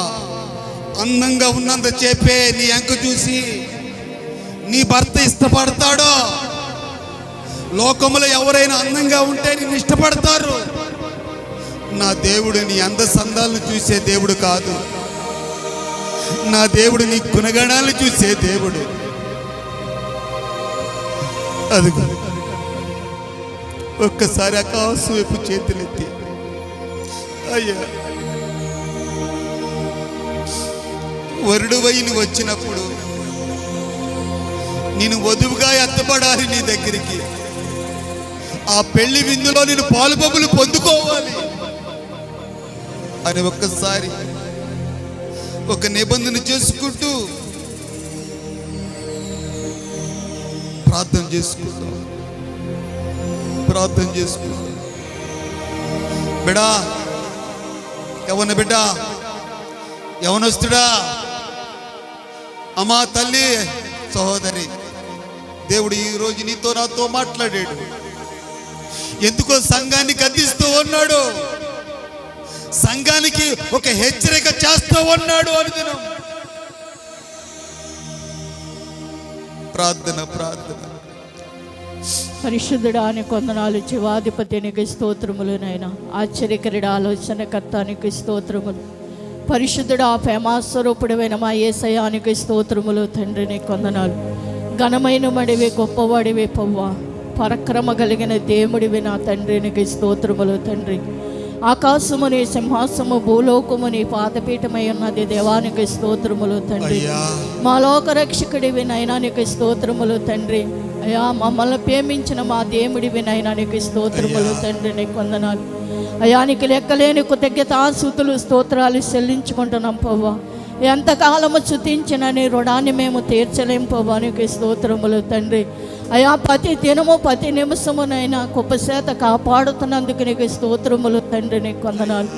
B: అందంగా ఉన్నంత చెప్పే నీ అంక చూసి నీ భర్త ఇష్టపడతాడో? లోకంలో ఎవరైనా అందంగా ఉంటే నిన్ను ఇష్టపడతారు. నా దేవుడు నీ అంద సందాలను చూసే దేవుడు కాదు. నా దేవుడు నీ గుణగణాలను చూసే దేవుడు.
A: అదిగో ఒక్కసారి ఆకాశం వైపు చేతులెత్తి, అయ్యా వరుడువై నువ్వు వచ్చినప్పుడు నేను వధువుగా ఎత్తపడాలి నీ దగ్గరికి. ఆ పెళ్లి విందులో నేను పాలుపబ్బులు పొందుకోవాలి అని ఒక్కసారి ఒక నిబంధన చేసుకుంటూ ప్రార్థన చేసుకుంటాం. బిడా, యవన బిడ్డ, యవనస్తుడా, అమ్మా, తల్లి, సహోదరి, దేవుడు ఈరోజు నీతో నాతో మాట్లాడాడు. ఎందుకో సంఘాన్ని గద్దిస్తూ ఉన్నాడు, సంఘానికి ఒక హెచ్చరిక చేస్తూ ఉన్నాడు. అనుదినం ప్రార్థన.
D: పరిశుద్ధుడా అని కొందనాలు, జీవాధిపతినికి స్తోత్రములు నైనా, ఆశ్చర్యకరుడ ఆలోచనకర్తానికి స్తోత్రములు. పరిశుద్ధుడా ప్రేమాస్వరూపుడమైన మా యేసయ్యానికి స్తోత్రములు. తండ్రిని కొందనాలు. ఘనమైన మడివి, గొప్పవాడివి పవ్వా, పరక్రమ కలిగిన దేవుడివి నా తండ్రికి స్తోత్రములు. తండ్రి, ఆకాశముని సింహాసము, భూలోకముని పాదపీఠమై ఉన్నది దేవానికి స్తోత్రములు. తండ్రి, మా లోకరక్షకుడివి నైనానికి స్తోత్రములు. తండ్రి, అయ్యా మమ్మల్ని ప్రేమించిన మా దేవుడివి నైనానికి స్తోత్రములు. తండ్రి నీకు వందనాలు. అయానికి లెక్కలేని కృతజ్ఞతాస్తుతులు స్తోత్రాలు చెల్లించుకుంటున్నాం పవ్వా. ఎంతకాలము స్తుతించిన నీ రుణాన్ని మేము తీర్చలేం పవ్వా, నీకు స్తోత్రములు. తండ్రి, అయా ప్రతి దినము ప్రతి నిమిషమునైనా కృపచేత కాపాడుతున్నందుకు నీకు స్తోత్రములు. తండ్రి నీకు వందనాలు.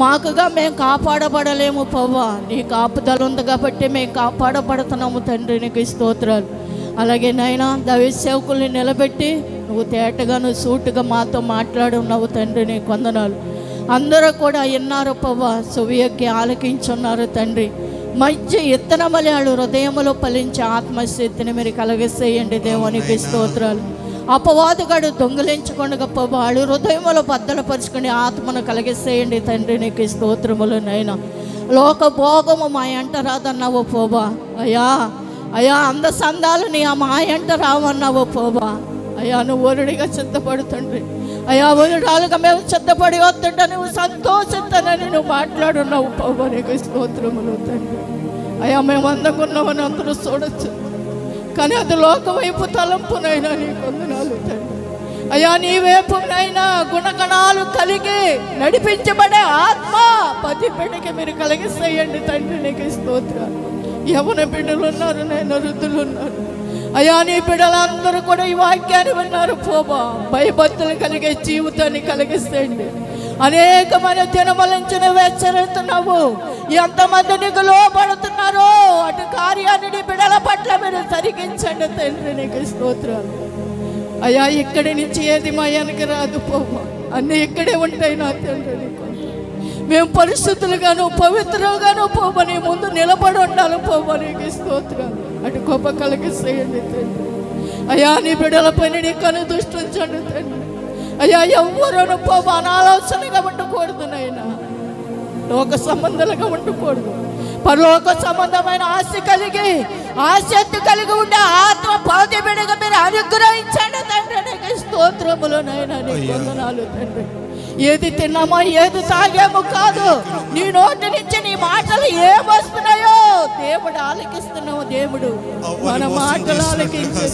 D: మాకుగా మేము కాపాడబడలేము పవ్వా, నీ కాపుదల ఉంది కాబట్టి మేము కాపాడబడుతున్నాము. తండ్రి నీకు స్తోత్రాలు. అలాగే నాయనా దైవ సేవకుల్ని నిలబెట్టి నువ్వు తేటగాను సూటుగా మాతో మాట్లాడున్నావు. తండ్రి నీకు వందనాలు. అందరూ కూడా విన్నారు పవ్వా, సువియక్కి ఆలకించున్నారు. తండ్రి, మంచి ఇత్తనమలి వాళ్ళు హృదయంలో ఫలించే ఆత్మశక్తిని మీరు కలగసేయండి దేవునికి స్తోత్రాలు. అపవాదుగాడు దొంగిలించుకొనగా పవ్వా, వాళ్ళు హృదయంలో బద్దలపరుచుకుని ఆత్మను కలగసేయండి. తండ్రి నీకు స్తోత్రములు. నైనా లోక భోగము మా ఎంట రాదన్నావు పవ్వా. అయ్యా అందసందాలు నీ మా ఎంట రావన్నావు పవ్వా. అయ్యా నువ్వు వరుడిగా సిద్ధపడుతుండ్రి, అయ్యా వరుడాలుగా మేము సిద్ధపడి వస్తుంటే నువ్వు సంతోషిస్తానని నువ్వు మాట్లాడున్నావు పవ్వా, నీకు స్తోత్రములు. తండ్రి, అయ్యా మేము అందకున్నామని అందరూ చూడొచ్చు, కానీ అది లోక వైపు తలంపునైనా నీకు వందనాలు. తండ్రి, అయ్యా నీ వైపునైనా గుణగణాలు కలిగి నడిపించబడే ఆత్మ ప్రతి బిడ్డకి మీరు కలిగిసేయండి. తండ్రి నీకు స్తోత్రాలు. యవన బిడ్డలు ఉన్నారు, నేను వృద్ధులు ఉన్నారు. అయ్యా నీ బిడ్డలందరూ కూడా ఈ వాక్యాన్ని విన్నారు పోబా, భయభక్తులు కలిగే జీవితాన్ని కలిగిస్తేండి. అనేకమైన దినమలించిన హెచ్చరిస్తున్నావు, ఎంతమంది నీకు లోపడుతున్నారో అటు కార్యాన్ని నీ బిడ్డల పట్ల మీరు జరిగించండి. తండ్రి నీకు స్తోత్రాలు. అయ్యా ఇక్కడి నుంచి ఏది మా వెనక్కి రాదు పోబా, అన్నీ ఇక్కడే ఉంటాయి నా తండ్రి. నీకు మేము పరిశుద్ధులుగాను పవిత్రులుగాను పోబా నీ ముందు నిలబడి ఉండాలి పోబా, నీకు స్తోత్రాలు. అటు గొప్ప కలిగిసేయండి తండ్రి. అయ్యా నీ బిడ్డల పని నీ కను దృష్టించండి తండ్రి. అయ్యా ఎవ్వరూ పోబా అనాలోచనగా ఉండకూడదు నైనా, లోక సంబంధాలుగా ఉండకూడదు. పరలోక సంబంధమైన ఆసక్తి కలిగి ఉండే ఆత్మ పాతి బిడ్డగా మీరు అనుగ్రహించండి తండ్రి. నీకు స్తోత్రములు నైనా, నీకు వందనాలు తండ్రి. ఏది తిన్నామో ఏది తాగామో కాదు, నీ నోటి నుంచి నీ మాటలు ఏమొస్తున్నాయో దేవుడు ఆలకిస్తున్నావు. దేవుడు మన మాటలు ఆలకించి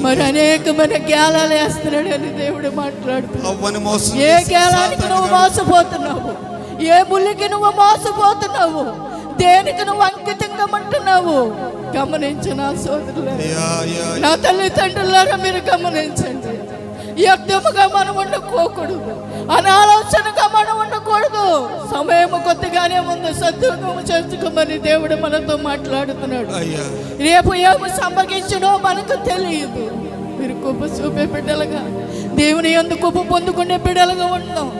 D: మరి అనేకమైన గేలాలు వేస్తున్నాడు అని దేవుడు మాట్లాడుతున్నాడు. ఏ గేలానికి నువ్వు మోసపోతున్నావు, ఏ ముళ్ళకి నువ్వు మోసపోతున్నావు, దేనికి నువ్వు అంకితంగా ఉంటున్నావు గమనించు నా సోదరులు, నా తల్లిదండ్రులారా మీరు గమనించండి. వ్యక్తముగా మనం ఉండకూడదు, అనాలోచనగా మనం ఉండకూడదు. సమయం కొద్దిగానే ముందు సద్వినియోగం చేసుకోమని దేవుడు మనతో మాట్లాడుతున్నాడు. రేపు ఏమి సంభవించునో మనకు తెలియదు. మీరు కృప చూపే బిడ్డలుగా, దేవుని యందు కృప పొందుకునే బిడ్డలుగా ఉన్నాం.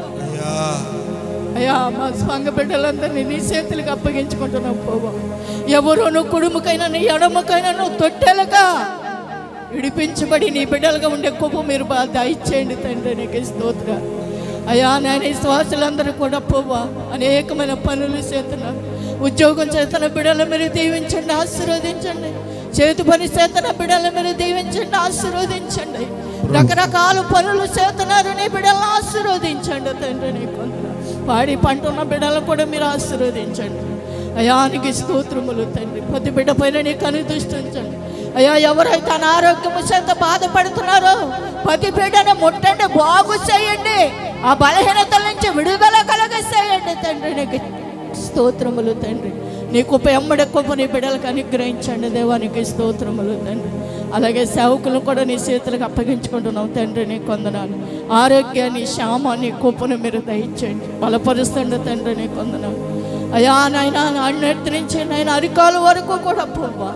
D: అయ్యా మా సంఘ బిడ్డలందరినీ నీ చేతులకు అప్పగించుకుంటున్నాం పోవా. ఎవరో నువ్వు కుడుముకైనా నీ ఎడమకైనా నువ్వు తొట్టెలుగా విడిపించబడి నీ బిడ్డలుగా ఉండే కృప మీరు బాగా దయచేయండి తండ్రి. నీకు స్తోత్రాలు. అయ్యా నేను ఈ శ్వాసలందరూ కూడా పోవా అనేకమైన పనులు చేస్తున్నారు, ఉద్యోగం చేస్తున్న బిడ్డలు మీరు దీవించండి, ఆశీర్వదించండి. చేతి పని చేతన బిడ్డలను మీరు దీవించండి, ఆశీర్వదించండి. రకరకాల పనులు చేతున్నారు నీ బిడ్డలను ఆశీర్వదించండి తండ్రి. నీకు పాడి పంట ఉన్న బిడ్డలను కూడా మీరు ఆశీర్వదించండి. అయానికి స్తోత్రములు తండ్రి. ప్రతి బిడ్డ పైన నీ కనుదృష్టి ఉంచండి అయ్యా. ఎవరైతే అనారోగ్యము చేత బాధపడుతున్నారో ప్రతి బిడ్డను ముట్టండి, బాగు చేయండి. ఆ బలహీనతల నుంచి విడుదల కలగచేయండి తండ్రి. నీకు స్తోత్రములు తండ్రి. నీ కృప ఎమ్మడి కృప నీ బిడ్డలకు అనుగ్రహించండి దేవానికి స్తోత్రములు తండ్రి. అలాగే సేవకులు కూడా నీ చేతులకు అప్పగించుకుంటున్నాం తండ్రి. నీ కొందనాలు ఆరోగ్యాన్ని, క్షేమాన్ని, కృపను మీరు దయచేయండి, బలపరుస్తుంది తండ్రి. నీ కొందనాలు అయ్యా. నాయన అన్నెత్తిరించి నాయన అరికాల వరకు కూడా పోవా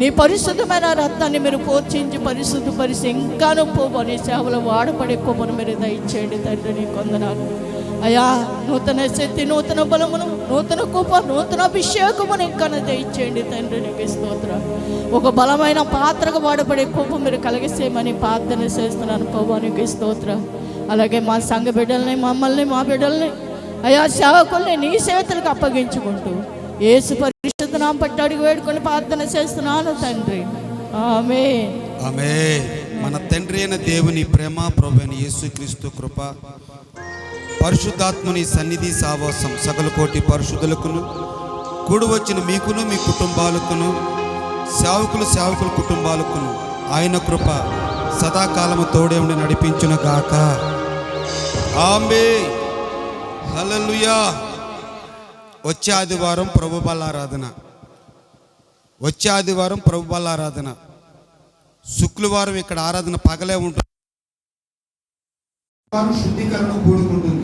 D: నీ పరిశుద్ధమైన రక్తాన్ని మీరు పోర్చించి పరిశుద్ధపరిచి ఇంకాను పోవా నీ సేవలు వాడపడే కృపను మీరు దయచేయండి తండ్రి. నీ కొందనాలు అయ్యా. నూతన శక్తి, నూతన బలమును, నూతన కృప, నూతన అభిషేకమును ఇంకా దయచేయండి తండ్రి. నీకు స్తోత్రం. ఒక బలమైన పాత్రకు వాడబడే కృప మీరు కలిగిసేయమని ప్రార్థన చేస్తున్నాను ప్రభు. నీకు స్తోత్రం. అలాగే మా సంఘ బిడ్డల్ని, మమ్మల్ని, మా బిడ్డల్ని అయ్యా సేవకుల్ని నీ చేతులకు అప్పగించుకుంటూ యేసు పరిశుద్ధ నామమున పట్టి అడిగి వేడుకొని ప్రార్థన చేస్తున్నాను తండ్రి. ఆమేన్.
A: ఆమేన్. మన తండ్రి అయిన దేవుని ప్రేమ, ప్రభు అయిన యేసుక్రీస్తు కృప, పరిశుద్ధాత్మని సన్నిధి సావాసం సకల కోటి పరిశుద్ధులకును కూడి వచ్చిన మీకును మీ కుటుంబాలకును సేవకుల కుటుంబాలకును ఆయన కృప సదాకాలము తోడే ఉండి నడిపించును గాక. ఆమేన్. హల్లెలూయా. వచ్చే ఆదివారం ప్రభు బలారాధన, వచ్చే ఆదివారం ప్రభు బలారాధన, శుక్రవారం ఇక్కడ ఆరాధన పగలే ఉంటుంది, శుద్ధీకరణ కూడుకుంటుంది.